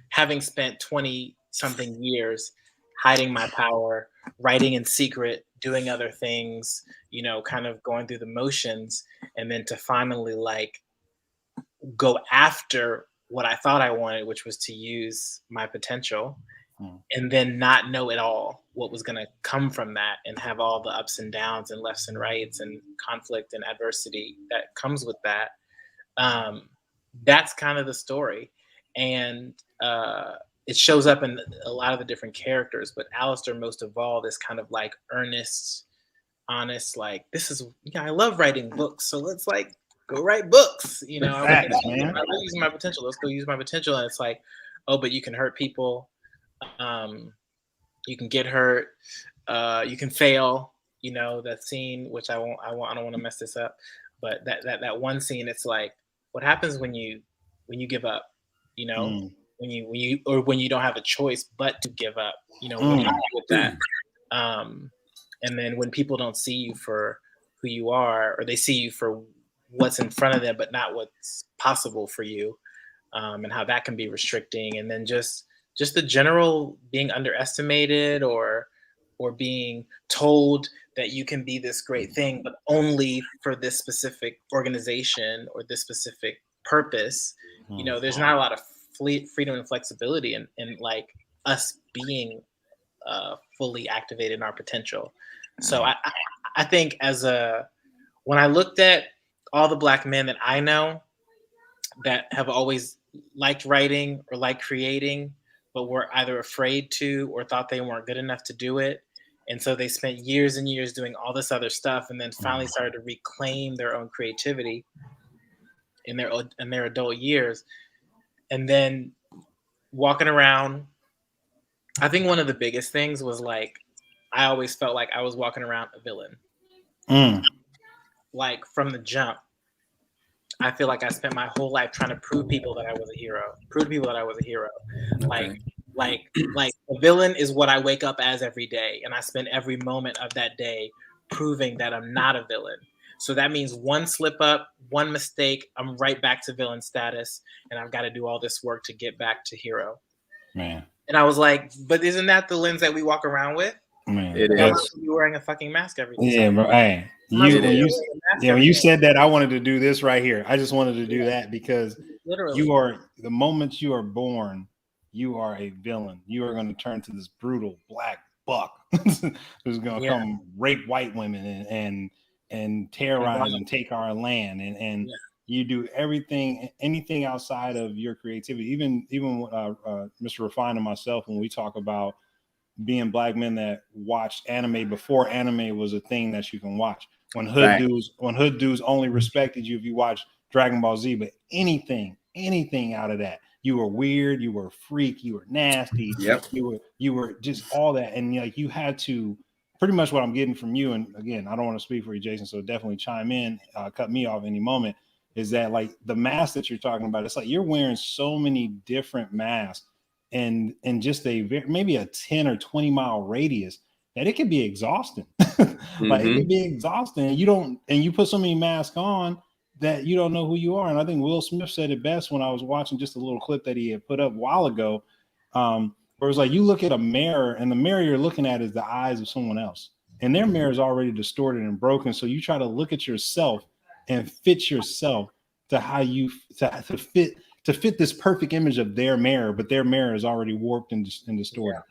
having spent 20 something years hiding my power, writing in secret, doing other things, kind of going through the motions, and then to finally like go after what I thought I wanted, which was to use my potential, and then not know at all what was going to come from that, and have all the ups and downs and lefts and rights and conflict and adversity that comes with that. That's kind of the story. And it shows up in a lot of the different characters, but Allister most of all is kind of like earnest, honest, like, I love writing books, so let's like go write books. I love using my potential. Let's go use my potential. And it's like, oh, but you can hurt people. You can get hurt. You can fail. That scene, which I don't want to mess this up, but that one scene, it's like, what happens when you give up? When you don't have a choice but to give up. What do you do with that? And then when people don't see you for who you are, or they see you for what's in front of them, but not what's possible for you, and how that can be restricting. And then just the general being underestimated, or being told that you can be this great thing, but only for this specific organization or this specific purpose. There's not a lot of freedom and flexibility in like us being fully activated in our potential. So I think when I looked at all the Black men that I know that have always liked writing or liked creating, but were either afraid to or thought they weren't good enough to do it, and so they spent years and years doing all this other stuff, and then finally started to reclaim their own creativity in their adult years, and then walking around. I think one of the biggest things was like, I always felt like I was walking around a villain. Like from the jump, I feel like I spent my whole life trying to prove people that I was a hero. Okay. Like a villain is what I wake up as every day, and I spend every moment of that day proving that I'm not a villain. So that means one slip up, one mistake, I'm right back to villain status, and I've got to do all this work to get back to hero. Man. And I was like, but isn't that the lens that we walk around with? Man. It is. You're wearing a fucking mask every day. Yeah, bro. Hey, when you said that, I wanted to do this right here. I just wanted to do that because literally, the moment you are born, you are a villain. You are going to turn to this brutal black buck who's going to come rape white women and terrorize and take our land. And you do anything outside of your creativity. Even Mr. Refine and myself, when we talk about being Black men that watched anime before anime was a thing that you can watch. When hood dudes only respected you if you watched Dragon Ball Z, but anything out of that, you were weird, you were a freak, you were nasty, you were just all that, and like you had to. Pretty much what I'm getting from you, and again, I don't want to speak for you, Jason, so definitely chime in, cut me off any moment. Is that like the mask that you're talking about? It's like you're wearing so many different masks, and just maybe a 10 or 20 mile radius that it can be exhausting. Like it can be exhausting. And you put so many masks on that you don't know who you are. And I think Will Smith said it best when I was watching just a little clip that he had put up a while ago. Where it's like you look at a mirror, and the mirror you're looking at is the eyes of someone else, and their mirror is already distorted and broken. So you try to look at yourself and fit yourself to how you to fit this perfect image of their mirror, but their mirror is already warped and distorted.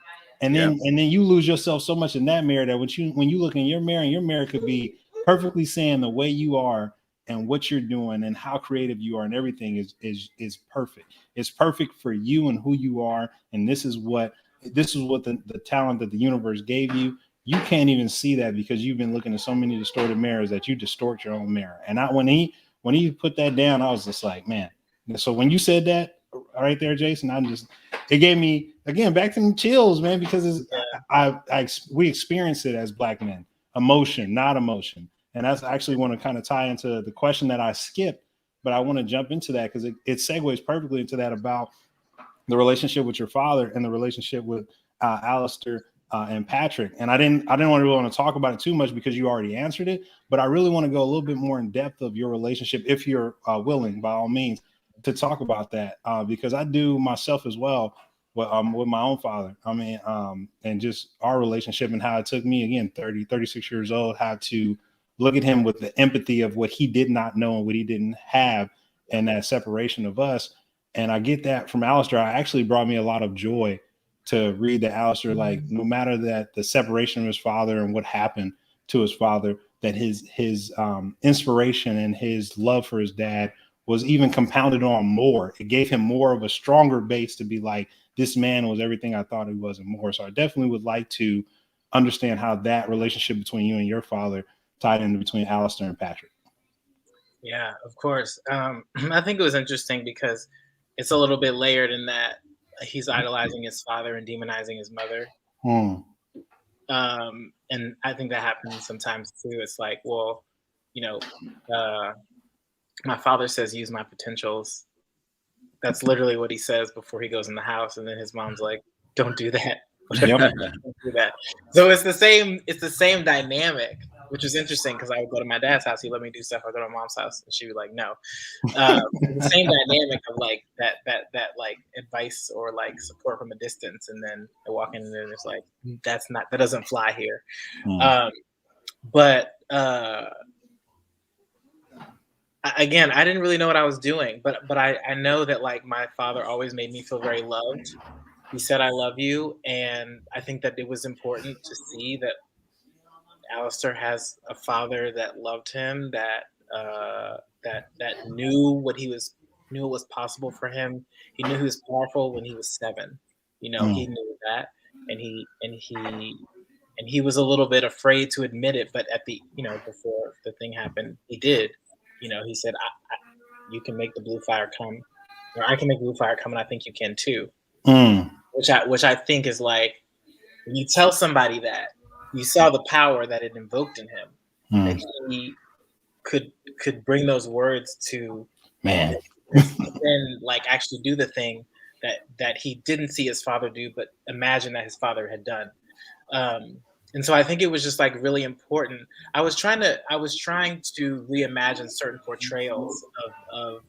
And then you lose yourself so much in that mirror that when you look in your mirror, and your mirror could be perfectly saying the way you are and what you're doing and how creative you are, and everything is perfect. It's perfect for you and who you are. And this is what the talent that the universe gave you. You can't even see that because you've been looking at so many distorted mirrors that you distort your own mirror. And when he put that down, I was just like, man. So when you said that right there, Jason, it gave me again back to the chills, man, because we experience it as Black men. emotion, not emotion. And that's actually want to kind of tie into the question that I skipped, but I want to jump into that because it segues perfectly into that about the relationship with your father and the relationship with Allister and Patrick. And I didn't want to talk about it too much because you already answered it, but I really want to go a little bit more in depth of your relationship, if you're willing, by all means, to talk about that, because I do myself as well with my own father. I mean, and just our relationship and how it took me, again, 36 years old, how to look at him with the empathy of what he did not know and what he didn't have, and that separation of us. And I get that from Allister. It actually brought me a lot of joy to read that Allister, like, no matter that the separation of his father and what happened to his father, that his inspiration and his love for his dad was even compounded on more. It gave him more of a stronger base to be like, this man was everything I thought he was and more. So I definitely would like to understand how that relationship between you and your father tied in between Allister and Patrick. Yeah, of course. I think it was interesting because it's a little bit layered in that he's idolizing his father and demonizing his mother. And I think that happens sometimes too. It's like, well, my father says use my potentials. That's literally what he says before he goes in the house, and then his mom's like, don't do that. Don't do that. So it's the same dynamic, which is interesting because I would go to my dad's house, he'd let me do stuff. I go to my mom's house and she'd be like, no. The same dynamic of like that like advice or like support from a distance, and then I walk in and then it's like, that doesn't fly here. But again, I didn't really know what I was doing, but I know that like my father always made me feel very loved. He said, I love you. And I think that it was important to see that Allister has a father that loved him, that knew what knew it was possible for him. He knew he was powerful when he was 7. He knew that. And he was a little bit afraid to admit it, but at the, before the thing happened, he did. He said, you can make the blue fire come, or I can make blue fire come, and I think you can too. Which I think is like, when you tell somebody that, you saw the power that it invoked in him, that he could bring those words to, man, and like actually do the thing that he didn't see his father do, but imagine that his father had done. And so I think it was just like really important. I was trying to reimagine certain portrayals of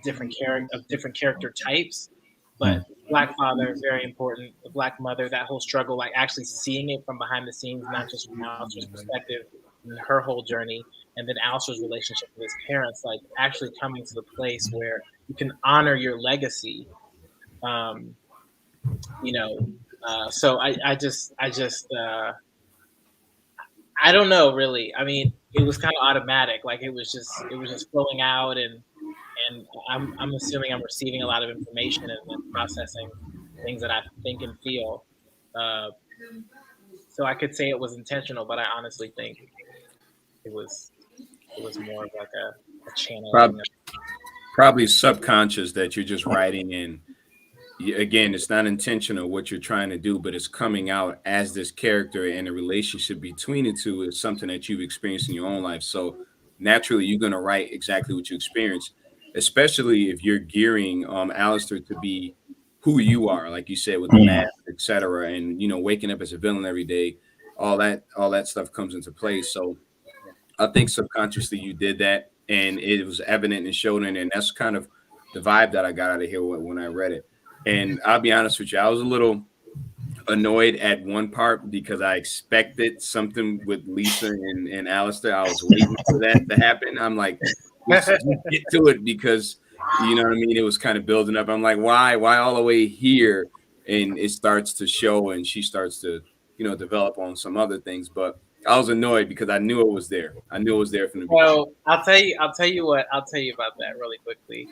different character types, but Black father, very important. The Black mother, that whole struggle, like actually seeing it from behind the scenes, not just from Allister's perspective and her whole journey, and then Allister's relationship with his parents, like actually coming to the place where you can honor your legacy. So I just I don't know really. I mean, it was kind of automatic. Like it was just flowing out, and I'm assuming I'm receiving a lot of information and then processing things that I think and feel. So I could say it was intentional, but I honestly think it was more of like a channel. Probably subconscious that you're just writing in. Again, it's not intentional what you're trying to do, but it's coming out as this character, and the relationship between the two is something that you've experienced in your own life. So naturally, you're going to write exactly what you experienced, especially if you're gearing Allister to be who you are, like you said, with the mask, etc., and waking up as a villain every day. All that stuff comes into play. So I think subconsciously you did that, and it was evident and showed in, and that's kind of the vibe that I got out of here when I read it. And I'll be honest with you, I was a little annoyed at one part because I expected something with Lisa and Allister. I was waiting for that to happen. I'm like, let's get to it, because you know what I mean? It was kind of building up. I'm like, why all the way here? And it starts to show, and she starts to, develop on some other things. But I was annoyed because I knew it was there. I knew it was there from the beginning. Well, I'll tell you about that really quickly.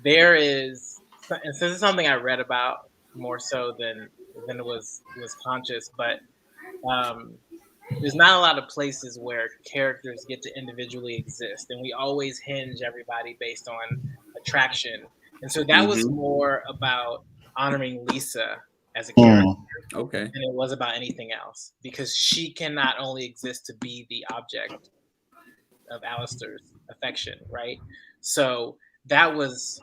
There is, and this is something I read about more so than it was conscious, but there's not a lot of places where characters get to individually exist, and we always hinge everybody based on attraction. And so that was more about honoring Lisa as a character Okay. than it was about anything else, because she can not only exist to be the object of Allister's affection, right? So that was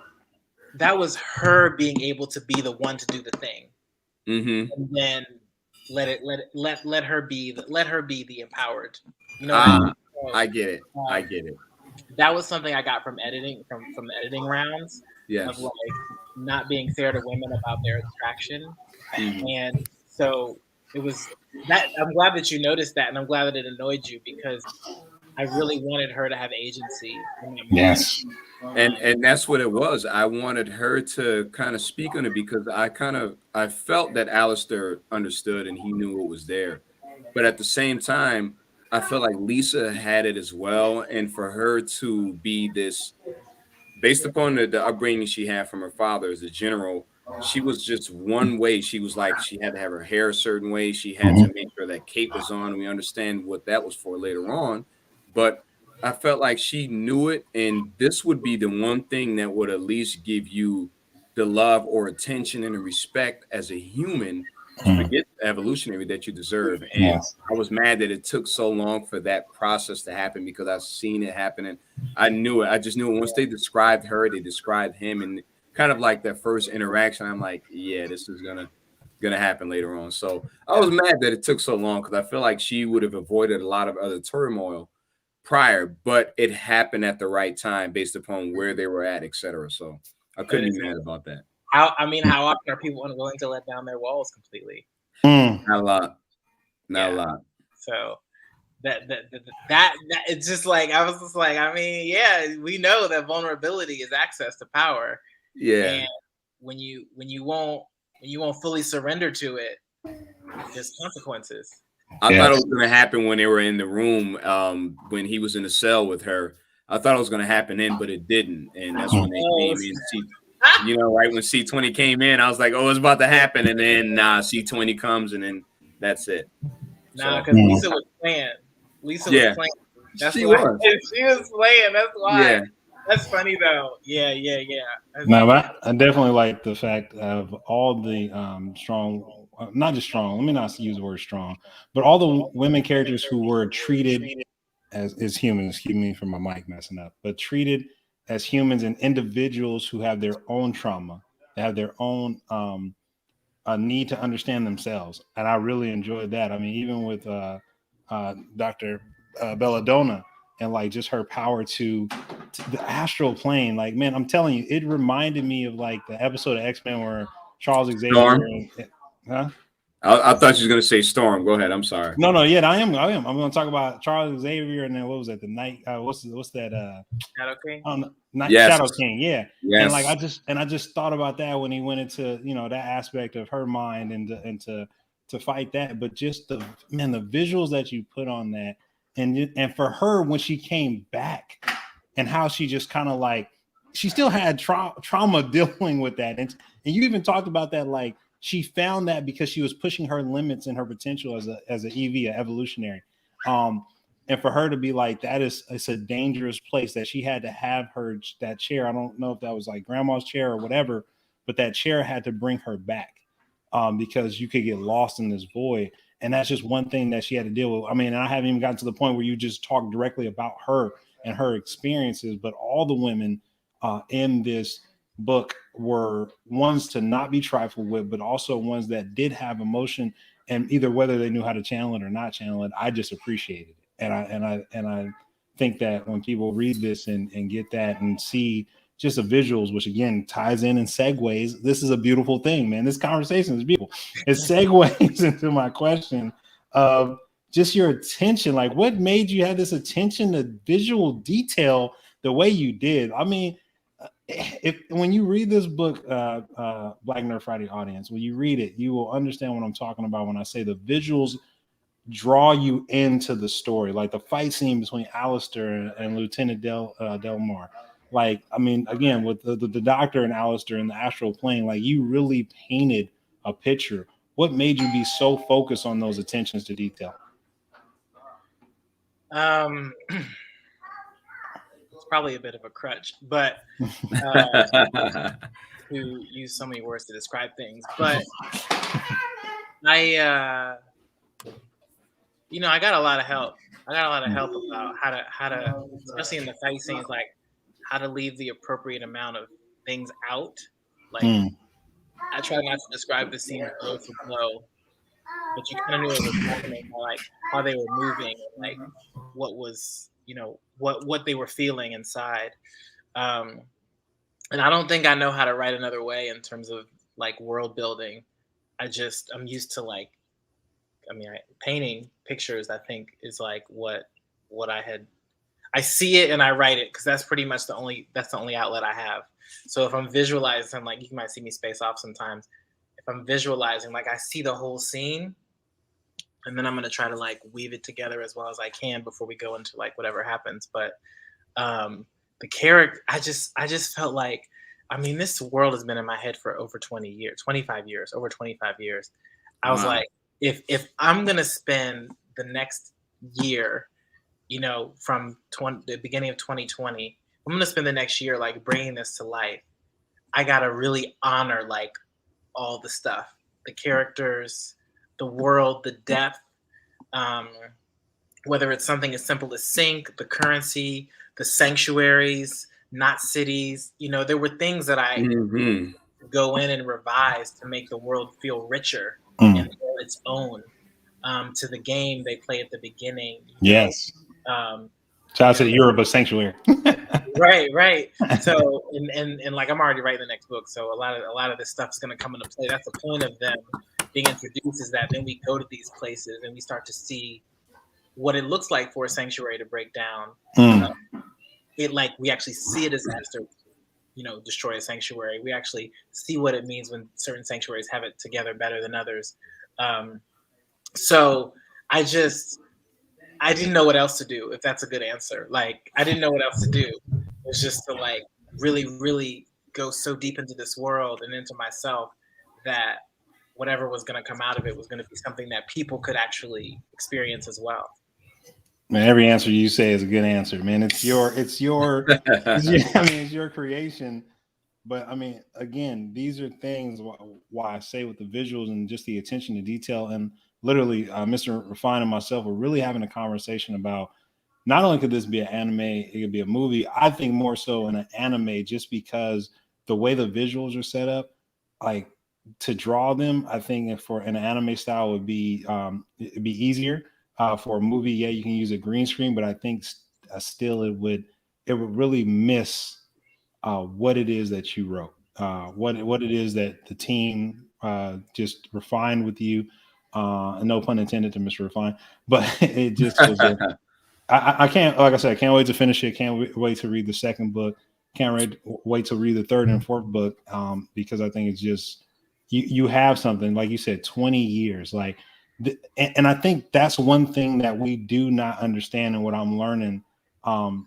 her being able to be the one to do the thing, and then let her be the empowered. You know what I mean? So, I get it. I get it. That was something I got from editing from the editing rounds. Yes. Of like not being fair to women about their attraction, and so it was that. I'm glad that you noticed that, and I'm glad that it annoyed you, because I really wanted her to have agency. Yes. And that's what it was. I wanted her to kind of speak on it, because I felt that Allister understood and he knew it was there. But at the same time, I felt like Lisa had it as well. And for her to be this, based upon the upbringing she had from her father as a general, she was just one way. She was like, she had to have her hair a certain way. She had to make sure that cape was on. We understand what that was for later on. But I felt like she knew it, and this would be the one thing that would at least give you the love or attention and the respect as a human, forget evolutionary, that you deserve. And I was mad that it took so long for that process to happen, because I've seen it happen, and I knew it. I just knew it. Once they described her, they described him, and kind of like that first interaction, I'm like, yeah, this is gonna happen later on. So I was mad that it took so long, because I feel like she would have avoided a lot of other turmoil prior, but it happened at the right time based upon where they were at, etc. So I couldn't be mad about that. How often are people unwilling to let down their walls completely? Not a lot. Not a lot. So that it's just like, I was just like, I mean, yeah, we know that vulnerability is access to power. Yeah. And when you won't fully surrender to it, there's consequences. I thought it was going to happen when they were in the room, when he was in the cell with her. I thought it was going to happen then, but it didn't. And that's when they came in. You know, right when C20 came in, I was like, oh, it's about to happen. And then C20 comes, and then that's it. Because Lisa was playing. Lisa was playing. That's she why. was. She was playing. That's why. Yeah. That's funny though. Yeah. No, but I definitely like the fact of all the strong, not just strong. Let me not use the word strong, but all the women characters who were treated as humans. Excuse me for my mic messing up, but treated as humans and individuals who have their own trauma, they have their own a need to understand themselves, and I really enjoyed that. I mean, even with Dr. Belladonna, and like just her power to the astral plane. Like, man, I'm telling you, it reminded me of like the episode of X-Men where Charles Xavier. I thought you were going to say Storm. Go ahead. I'm sorry. No, yeah, I am. I'm going to talk about Charles Xavier, and then what was that? The night. What's that? Shadow King. Shadow King. Yeah. Yes. And like I just thought about that when he went into that aspect of her mind and to fight that, but just the visuals that you put on that, and for her when she came back, and how she just kind of like she still had trauma dealing with that, and you even talked about that, like she found that because she was pushing her limits and her potential as an EV, an evolutionary, and for her to be like that it's a dangerous place, that she had to have that chair. I don't know if that was like grandma's chair or whatever, but that chair had to bring her back, because you could get lost in this void. And that's just one thing that she had to deal with. I mean, I haven't even gotten to the point where you just talk directly about her and her experiences, but all the women in this book were ones to not be trifled with, but also ones that did have emotion, and either whether they knew how to channel it or not channel it, I just appreciated it. And I think that when people read this and get that and see just the visuals, which again ties in and segues, this is a beautiful thing, man. This conversation is beautiful. It segues into my question of just your attention. Like, what made you have this attention to visual detail the way you did? I mean, when you read this book, Black Nerd Friday audience, when you read it, you will understand what I'm talking about when I say the visuals draw you into the story. Like the fight scene between Allister and Lieutenant Delmar. Like, I mean, again, with the doctor and Allister in the astral plane, like you really painted a picture. What made you be so focused on those attentions to detail? It's probably a bit of a crutch, but to use so many words to describe things. But I got a lot of help. I got a lot of help about how to, especially in the fight scenes, like how to leave the appropriate amount of things out. Like I try not to describe the scene blow for blow, but you kind of knew what was happening, like how they were moving, like what was, what they were feeling inside. And I don't think I know how to write another way in terms of like world building. I'm used to like, painting pictures, I think is like what I see it and I write it, because that's pretty much the only outlet I have. So if I'm visualizing, like you might see me space off sometimes. If I'm visualizing, like I see the whole scene, and then I'm gonna try to like weave it together as well as I can before we go into like whatever happens. But the character, I just felt like, this world has been in my head for over 25 years. I was like, if I'm gonna spend the next year, from the beginning of 2020, I'm gonna spend the next year like bringing this to life. I gotta really honor like all the stuff, the characters, the world, the depth. Whether it's something as simple as sync, the currency, the sanctuaries, not cities. There were things that I go in and revise to make the world feel richer and feel its own. To the game they play at the beginning. Yes. Shout out to the Yoruba sanctuary. Right. So and like I'm already writing the next book, so a lot of this stuff is going to come into play. That's the point of them being introduced, is that then we go to these places and we start to see what it looks like for a sanctuary to break down. It like we actually see a disaster, destroy a sanctuary. We actually see what it means when certain sanctuaries have it together better than others. So I didn't know what else to do, if that's a good answer. Like, I didn't know what else to do. It was just to like really, really go so deep into this world and into myself that whatever was going to come out of it was going to be something that people could actually experience as well. Man, every answer you say is a good answer, man. It's your creation. But again, these are things why I say with the visuals and just the attention to detail. And literally, Mr. Refine and myself were really having a conversation about, not only could this be an anime, it could be a movie. I think more so in an anime, just because the way the visuals are set up, like to draw them, I think for an anime style would be it'd be easier. For a movie, yeah, you can use a green screen, but I think still it would really miss what it is that you wrote, what it is that the team just refined with you. And no pun intended to Mr. Refine, but it just was. I can't, like I said, I can't wait to finish it. Can't wait to read the second book. Can't wait to read the third and fourth book, because I think it's just you have something, like you said, 20 years, like. And I think that's one thing that we do not understand, and what I'm learning, not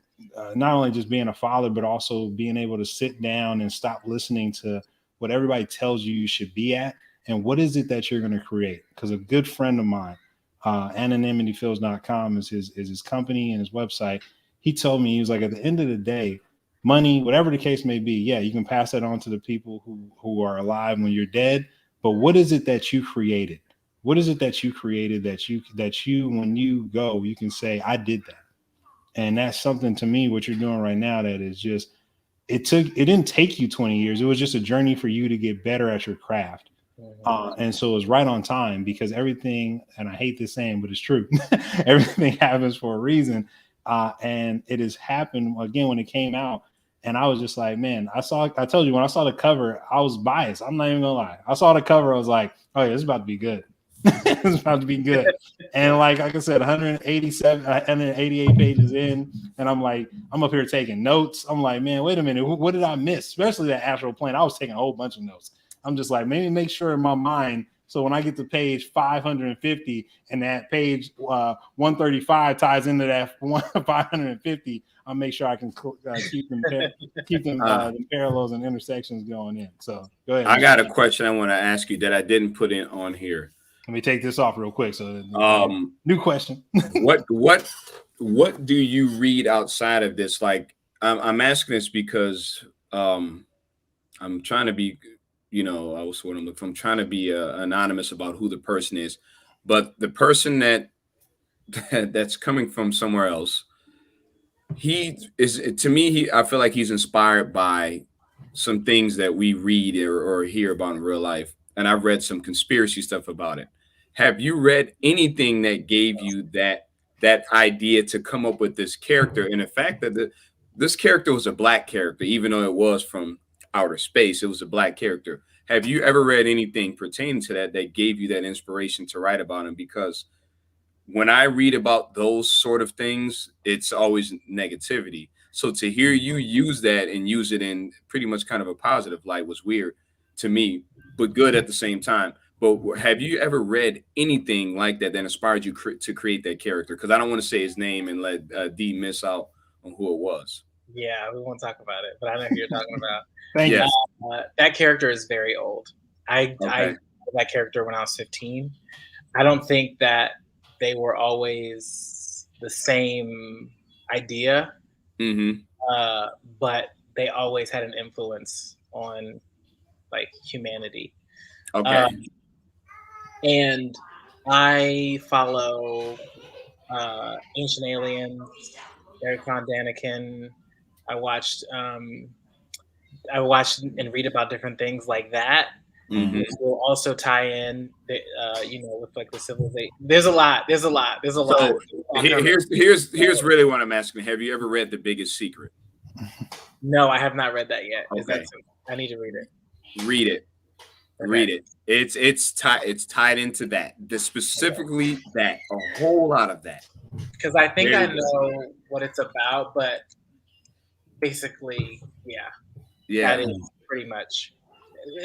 only just being a father, but also being able to sit down and stop listening to what everybody tells you should be at, and what is it that you're going to create. Because a good friend of mine, anonymityfields.com is his company and his website. He told me, he was like, at the end of the day, money, whatever the case may be, yeah, you can pass that on to the people who are alive when you're dead. But what is it that you created? What is it that you created that you, when you go, you can say, I did that. And that's something, to me, what you're doing right now, that is just, it didn't take you 20 years. It was just a journey for you to get better at your craft. And so it was right on time, because everything, and I hate this saying, but it's true, everything happens for a reason. And it has happened again when it came out. And I was just like, man, I told you, when I saw the cover, I was biased. I'm not even gonna lie. I saw the cover, I was like, oh yeah, this is about to be good. It's about to be good. And like I said, 188 pages in, and I'm like, I'm up here taking notes. I'm like, man, wait a minute, what did I miss? Especially that astral plane. I was taking a whole bunch of notes. I'm just like, maybe make sure in my mind, so when I get to page 550 and that page 135 ties into that 550, I'll make sure I can keep them parallels and intersections going in. So go ahead. I got a question I want to ask you that I didn't put in on here. Let me take this off real quick. So new question. What do you read outside of this? Like, I'm asking this because I'm trying to be you know, I was what I'm looking for. I'm trying to be anonymous about who the person is, but the person that's coming from somewhere else, he is, to me, I feel like he's inspired by some things that we read or hear about in real life. And I've read some conspiracy stuff about it. Have you read anything that gave you that idea to come up with this character? And the fact that this character was a black character, even though it was from outer space, it was a black character. Have you ever read anything pertaining to that gave you that inspiration to write about him? Because when I read about those sort of things, it's always negativity. So to hear you use that and use it in pretty much kind of a positive light was weird to me, but good at the same time. But have you ever read anything like that inspired you to create that character? Because I don't want to say his name and let D miss out on who it was. Yeah, we won't talk about it, but I know who you're talking about. Thank you. That character is very old. I that character when I was 15. I don't think that they were always the same idea, but they always had an influence on like humanity. Okay. And I follow Ancient Aliens, Eric Von Daniken. I watched and read about different things like that. Which will also tie in, with like the civilization. There's a lot. So here's really what I'm asking. Have you ever read The Biggest Secret? No, I have not read that yet. Okay. I need to read it. Read it. Okay. Read it. It's tied into that. Specifically that. A whole lot of that. Because I think I know what it's about, but basically, yeah. That is pretty much.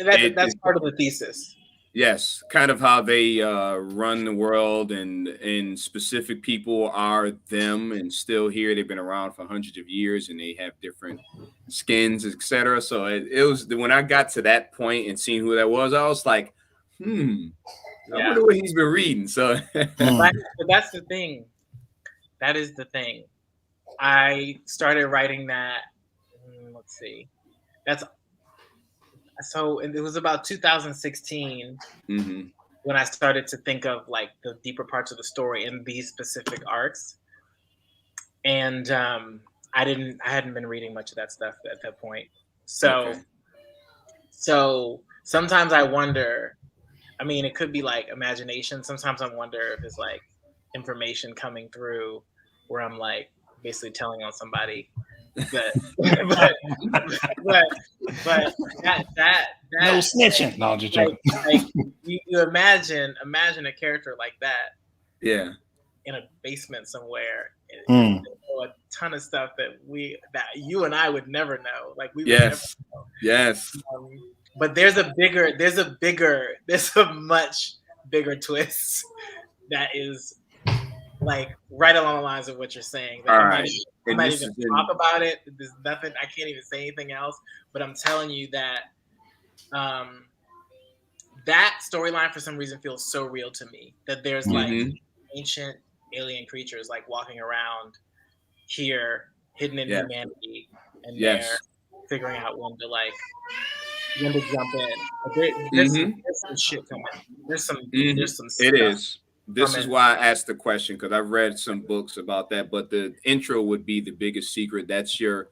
That's part of the thesis. Yes, kind of how they run the world, and specific people are them and still here. They've been around for hundreds of years, and they have different skins, etc. So it was when I got to that point and seeing who that was, I was like, I wonder what he's been reading. So, but that's the thing. That is the thing. I started writing that. Let's see. So it was about 2016 when I started to think of like the deeper parts of the story in these specific arcs. And I hadn't been reading much of that stuff at that point. So sometimes I wonder, I mean, it could be like imagination. Sometimes I wonder if it's like information coming through where I'm like basically telling on somebody. But that no snitching. No, just joking. Like you imagine a character like that, in a basement somewhere. A ton of stuff that you and I would never know. Like we would never know. Yes. But there's a much bigger twist that is like right along the lines of what you're saying. All right. I'm not even talk about it. There's nothing. I can't even say anything else. But I'm telling you that that storyline for some reason feels so real to me. That there's like ancient alien creatures like walking around here, hidden in humanity, and they're figuring out when to jump in. There's some shit coming. There's some. It is. This is why I asked the question, because I've read some books about that, but the intro would be The Biggest Secret. That's your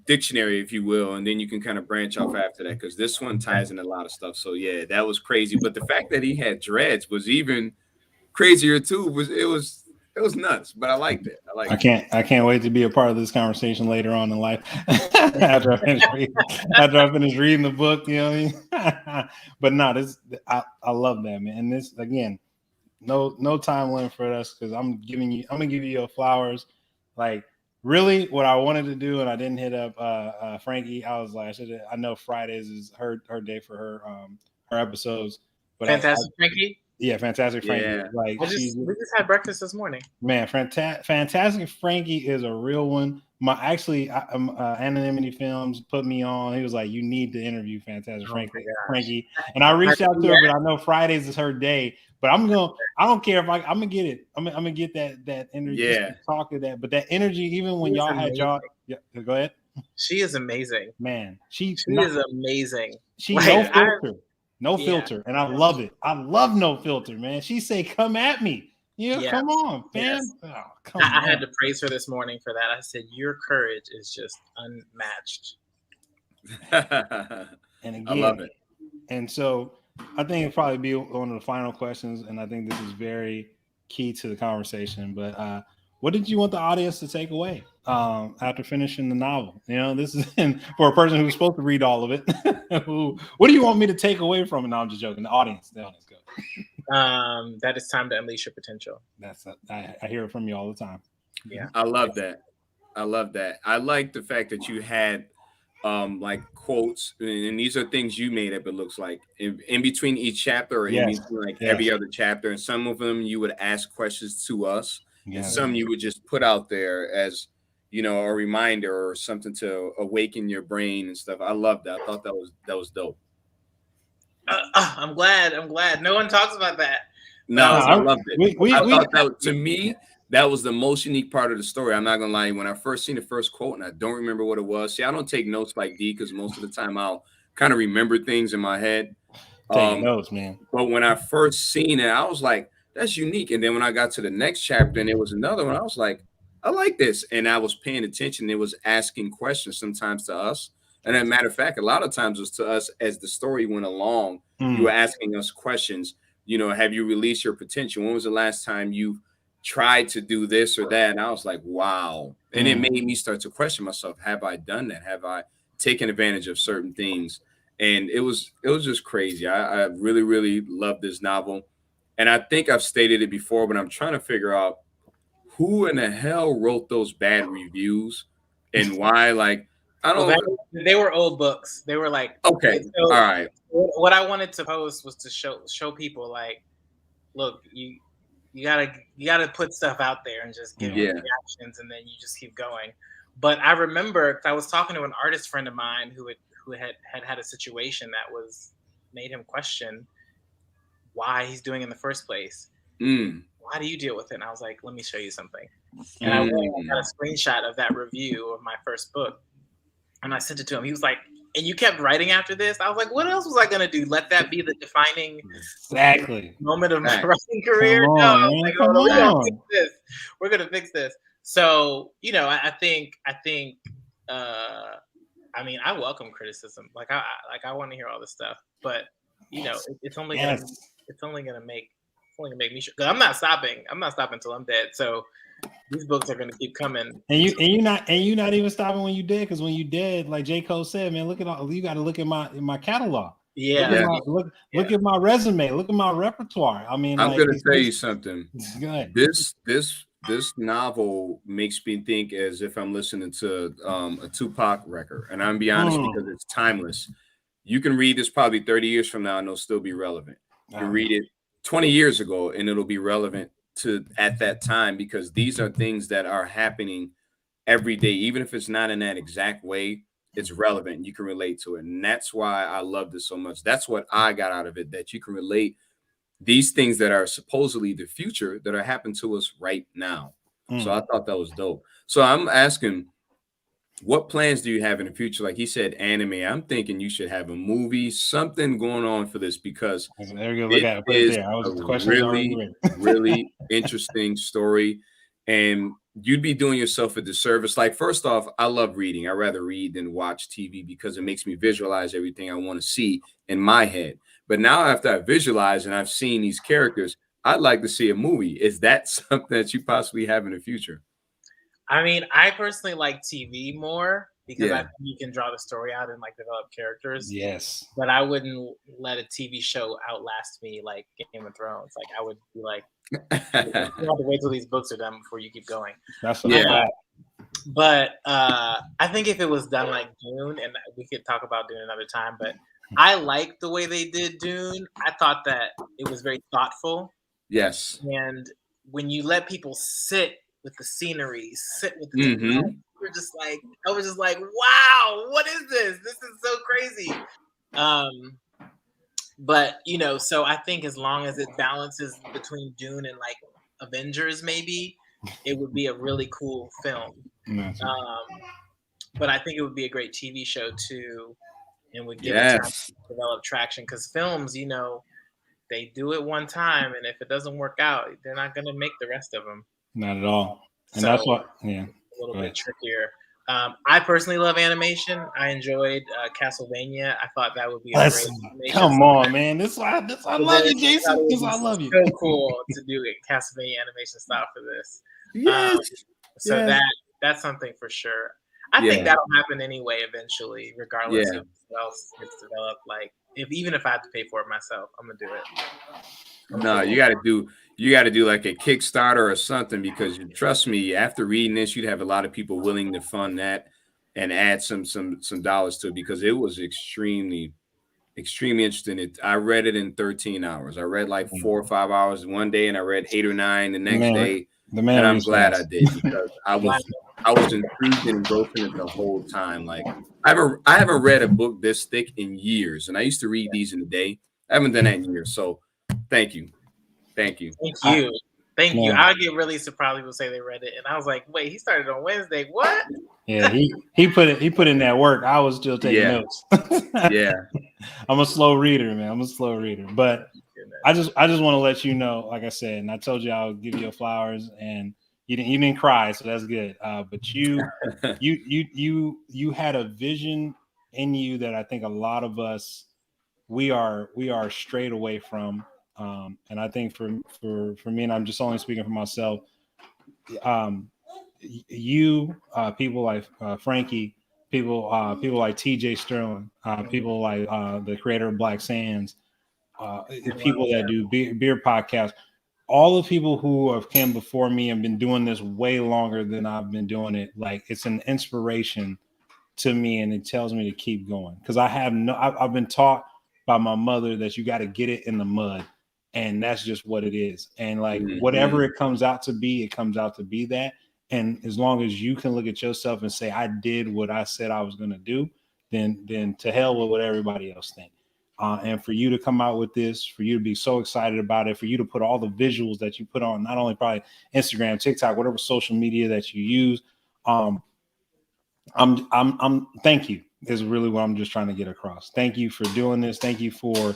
dictionary, if you will, and then you can kind of branch off after that, because this one ties in a lot of stuff. So yeah, that was crazy. But the fact that he had dreads was even crazier too. It was nuts, but I liked it. I can't wait to be a part of this conversation later on in life after I finish reading the book. You know what I mean? But no, I love that, man. And this again, no time limit for us, because I'm gonna give you your flowers. Like really, what I wanted to do, and I didn't hit up Frankie. I was like, I know Fridays is her day for her episodes. But Fantastic Frankie. Yeah, Fantastic Frankie. Yeah. Like we just had breakfast this morning. Man, Fantastic Frankie is a real one. Anonymity Films put me on. He was like, "You need to interview Fantastic Frankie." And I reached out to her, but I know Fridays is her day. But I don't care if I'm gonna get it. I'm gonna get that energy. Talk to that. But that energy, even when y'all had go ahead. She is amazing. Man, she is amazing. She like, no filter, and I love it. I love no filter, man. She say, "Come at me." Come on, fam. Yes. Oh, I had to praise her this morning for that. I said, "Your courage is just unmatched." And again, I love it. And so I think it'll probably be one of the final questions, and I think this is very key to the conversation. But what did you want the audience to take away after finishing the novel? This is for a person who's supposed to read all of it. What do you want me to take away from it? No, I'm just joking. The audience go. That it's time to unleash your potential. I hear it from you all the time. Yeah, I love that. I like the fact that you had like quotes, and these are things you made up. It looks like in between each chapter, or in between like every other chapter, and some of them you would ask questions to us, and some you would just put out there as a reminder or something to awaken your brain and stuff. I love that. I thought that was dope. I'm glad. No one talks about that. No, I loved it. I thought that, to me, that was the most unique part of the story. I'm not gonna lie. When I first seen the first quote, and I don't remember what it was. See, I don't take notes like D, because most of the time I'll kind of remember things in my head. Take notes, man. But when I first seen it, I was like, "That's unique." And then when I got to the next chapter, and it was another one, I was like, "I like this." And I was paying attention. It was asking questions sometimes to us. And as a matter of fact, a lot of times it was to us as the story went along. You were asking us questions. Have you released your potential? When was the last time you tried to do this or that? And I was like, wow. And it made me start to question myself. Have I done that? Have I taken advantage of certain things? And it was just crazy. I really, really love this novel. And I think I've stated it before, but I'm trying to figure out who in the hell wrote those bad reviews and why. Like, I don't know. They were old books. They were like, okay, all right. What I wanted to post was to show people, like, look, you gotta put stuff out there and just give reactions, and then you just keep going. But I remember I was talking to an artist friend of mine who had a situation that made him question why he's doing it in the first place. Why do you deal with it? And I was like, let me show you something. And I got a screenshot of that review of my first book. And I sent it to him. He was like, and you kept writing after this? I was like, what else was I going to do? Let that be the defining moment of my writing career? We're going to fix this. So, I think, I mean, I welcome criticism. Like I want to hear all this stuff, but it's only going to make me sure. 'Cause I'm not stopping until I'm dead. So these books are going to keep coming. And you're not even stopping when you dead, because when you dead, like J. Cole said, man, look at all, you got to look at my catalog. Yeah. Look at my resume. Look at my repertoire. I mean, I'm going to tell you something. Go ahead. This novel makes me think as if I'm listening to a Tupac record, and I'm be honest, because it's timeless. You can read this probably 30 years from now and it'll still be relevant. You can read it 20 years ago and it'll be relevant to at that time, because these are things that are happening every day. Even if it's not in that exact way, it's relevant. You can relate to it. And that's why I love this so much. That's what I got out of it, that you can relate these things that are supposedly the future that are happening to us right now. So I thought that was dope. So I'm asking, what plans do you have in the future? Like he said, anime. I'm thinking you should have a movie, something going on for this, because it is a really, really interesting story. And you'd be doing yourself a disservice. Like, first off, I love reading. I rather read than watch TV because it makes me visualize everything I want to see in my head. But now after I visualize and I've seen these characters, I'd like to see a movie. Is that something that you possibly have in the future? I mean, I personally like TV more because I think you can draw the story out and like develop characters. Yes. But I wouldn't let a TV show outlast me like Game of Thrones. Like I would be like, you have to wait till these books are done before you keep going. That's But I think if it was done like Dune, and we could talk about Dune another time, but I liked the way they did Dune. I thought that it was very thoughtful. Yes. And when you let people sit with the scenery, sit with the you're just like, I was just like, wow, what is this? This is so crazy. But so I think as long as it balances between Dune and like Avengers, maybe it would be a really cool film. but I think it would be a great TV show too, and would give it time to develop traction. Because films, you know, they do it one time, and if it doesn't work out, they're not going to make the rest of them. Not at all. And so that's what, yeah. A little bit trickier. I personally love animation. I enjoyed Castlevania. I thought that would be a great animation. Come on, man. I love you, Jason. I love you. So cool to do it Castlevania animation style for this. Yes. So that's something for sure. I think that'll happen anyway eventually, regardless of what else gets developed. Like even if I have to pay for it myself, I'm gonna do it. No, you got to do like a Kickstarter or something, because trust me, after reading this, you'd have a lot of people willing to fund that and add some dollars to it, because it was extremely interesting. I read it in 13 hours. I read like 4 or 5 hours one day, and I read 8 or 9 the next day. And I'm glad I did, because I was intrigued and engrossed in it the whole time. Like I haven't read a book this thick in years, and I used to read these in a day. I haven't done that in years. So thank you. Thank you. I get really surprised people say they read it, and I was like, wait, he started on Wednesday. What? Yeah, he put in that work. I was still taking notes. I'm a slow reader, man. But I just want to let you know, like I said, and I told you I'll give you flowers, and you didn't cry, so that's good. But you had a vision in you that I think a lot of us we are straight away from. And I think for me, and I'm just only speaking for myself, people like Frankie, people like TJ Sterling, people like the creator of Black Sands, people that do beer podcasts, all the people who have come before me and been doing this way longer than I've been doing it. Like, it's an inspiration to me, and it tells me to keep going, because I've been taught by my mother that you got to get it in the mud. And that's just what it is. And like, whatever it comes out to be, it comes out to be that. And as long as you can look at yourself and say, I did what I said I was going to do, then to hell with what everybody else think. And for you to come out with this, for you to be so excited about it, for you to put all the visuals that you put on, not only probably Instagram, TikTok, whatever social media that you use. I'm thank you is really what I'm just trying to get across. Thank you for doing this. Thank you for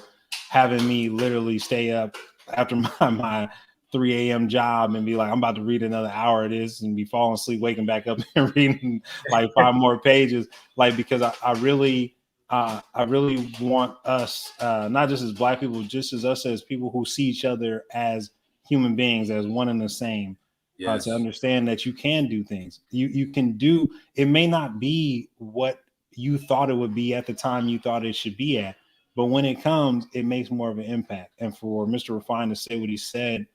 having me literally stay up after my 3 a.m. job and be like, I'm about to read another hour of this, and be falling asleep, waking back up and reading like 5 more pages. Like, because I really want us, not just as Black people, just as us as people who see each other as human beings, as one and the same, to understand that you can do things. You can do, it may not be what you thought it would be at the time you thought it should be at, but when it comes, it makes more of an impact. And for Mr. Refine to say what he said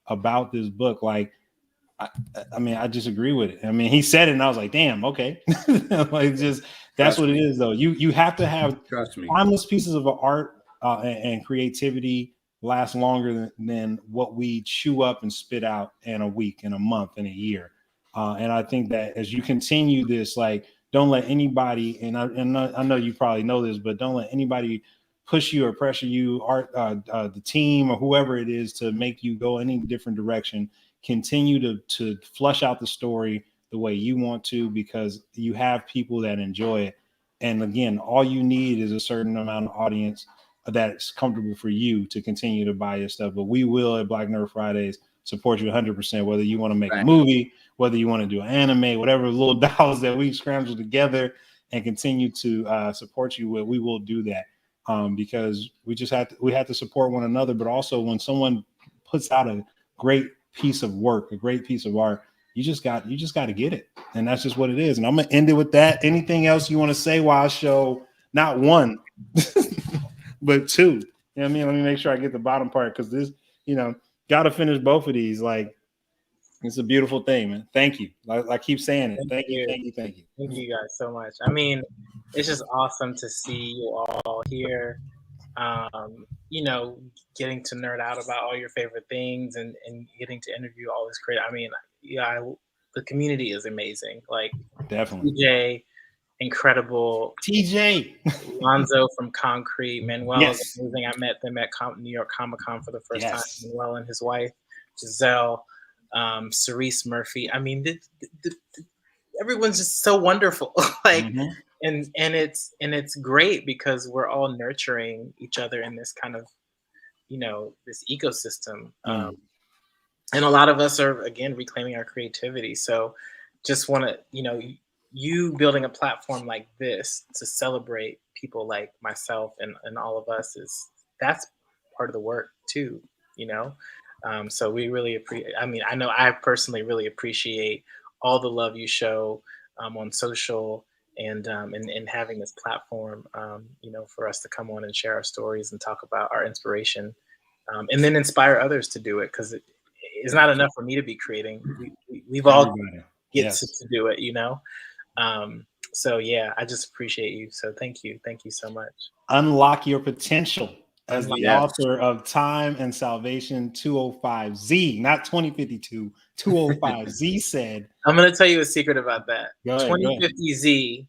about this book, like, I mean, I just agree with it. I mean, he said it, and I was like, damn, okay. Like, just that's what it is, though. You have to have timeless pieces of art and creativity last longer than what we chew up and spit out in a week, in a month, in a year. And I think that as you continue this, like, don't let anybody, and I know you probably know this, but don't let anybody push you or pressure you, the team or whoever it is, to make you go any different direction. Continue to flush out the story the way you want to, because you have people that enjoy it. And again, all you need is a certain amount of audience that's comfortable for you to continue to buy your stuff. But we will, at Black Nerd Fridays, support you 100%, whether you want to make a movie, whether you want to do an anime, whatever little dollars that we scramble together and continue to support you with, we will do that. Because we have to support one another. But also, when someone puts out a great piece of work, a great piece of art, you just got to get it. And that's just what it is. And I'm going to end it with that. Anything else you want to say while I show not 1, but 2? You know what I mean? Let me make sure I get the bottom part, because this, got to finish both of these. Like, it's a beautiful thing, man. Thank you. I keep saying it. Thank you. Thank you guys so much. I mean, it's just awesome to see you all here. Getting to nerd out about all your favorite things and getting to interview all this great. I mean, the community is amazing. Like, definitely. TJ, incredible. TJ. Lonzo from Concrete. Manuel is amazing. I met them at New York Comic Con for the first time. Manuel and his wife, Giselle. Cerise Murphy. I mean, everyone's just so wonderful. Like, and it's great because we're all nurturing each other in this kind of, this ecosystem. And a lot of us are, again, reclaiming our creativity. So just want to, you building a platform like this to celebrate people like myself and all of us that's part of the work too, so we really appreciate, I know I personally really appreciate all the love you show on social and having this platform, for us to come on and share our stories and talk about our inspiration, and then inspire others to do it, because it's not enough for me to be creating. We've all get to do it, so yeah, I just appreciate you. So thank you so much. Unlock your potential. As the author of Time and Salvation 205Z, not 2052, 205Z said. I'm going to tell you a secret about that. Go ahead, 2050Z,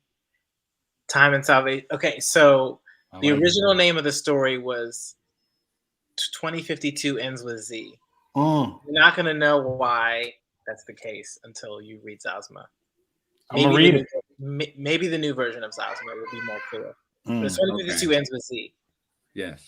Time and Salvation. Okay, so the original name of the story was 2052 ends with Z. You're not going to know why that's the case until you read Zazma. I'm going to read it. Maybe the new version of Zazma will be more clear. But 2052 ends with Z. Yes.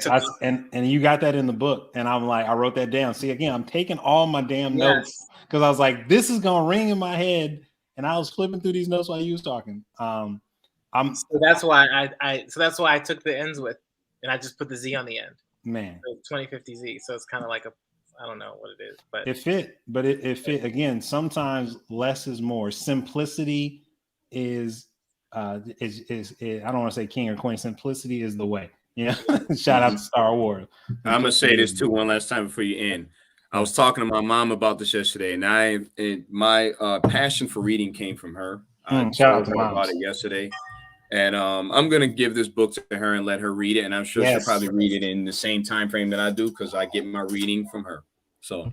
So and you got that in the book, and I'm like, I wrote that down. See, again, I'm taking all my damn notes because I was like, this is gonna ring in my head, and I was flipping through these notes while you was talking. So that's why I took the ends with, and I just put the Z on the end. Man, so 2050Z. So it's kind of like I don't know what it is, but it fit. But it fit again. Sometimes less is more. Simplicity is I don't want to say king or queen. Simplicity is the way. Yeah. Shout out to Star Wars. I'm gonna say this too one last time before you end. I was talking to my mom about this yesterday, and my passion for reading came from her. I told her about it yesterday, and I'm gonna give this book to her and let her read it, and I'm sure she'll probably read it in the same time frame that I do because I get my reading from her. So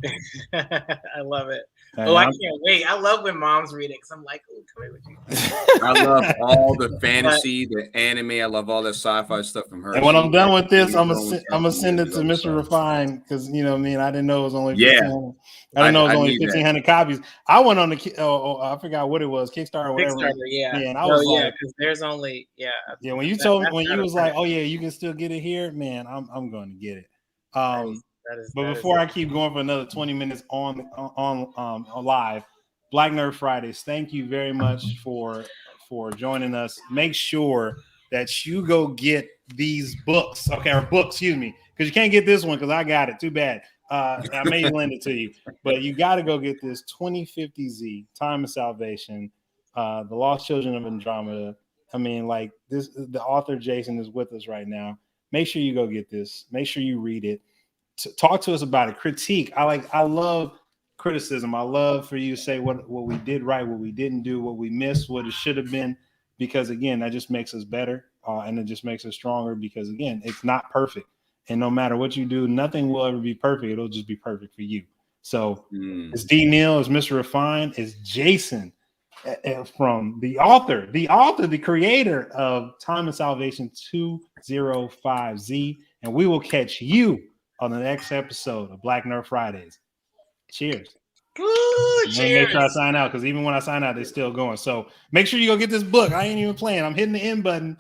I love it. I can't wait. I love when moms read it because I'm like, oh, come here with you. I love all the fantasy, the anime. I love all the sci-fi stuff from her. And when I'm done with this, I'm gonna send it to Mr. Refine because I didn't know it was only 1,500. I didn't know it was only 1,500 copies. I went on the I forgot what it was, Kickstarter or whatever. Yeah, and I was like, because there's only when you told me when you was like, oh yeah, you can still get it here, man, I'm going to get it. But before I keep going for another 20 minutes on live, Black Nerd Fridays, thank you very much for joining us. Make sure that you go get these books, excuse me, because you can't get this one because I got it. Too bad. I may lend it to you, but you got to go get this 2050Z, Time of Salvation, The Lost Children of Andromeda. I mean, like this, the author Jason is with us right now. Make sure you go get this. Make sure you read it. Talk to us about it. Critique. I love criticism. I love for you to say what we did right, what we didn't do, what we missed, what it should have been, because again, that just makes us better, and it just makes us stronger. Because again, it's not perfect, and no matter what you do, nothing will ever be perfect. It'll just be perfect for you. So it's D. Neal, it's Mr. Refine, it's Jason from the author, the creator of Time and Salvation 205Z, and we will catch you on the next episode of Black Nerd Fridays. Cheers. Cheers. Make sure I sign out because even when I sign out, they're still going. So make sure you go get this book. I ain't even playing. I'm hitting the end button.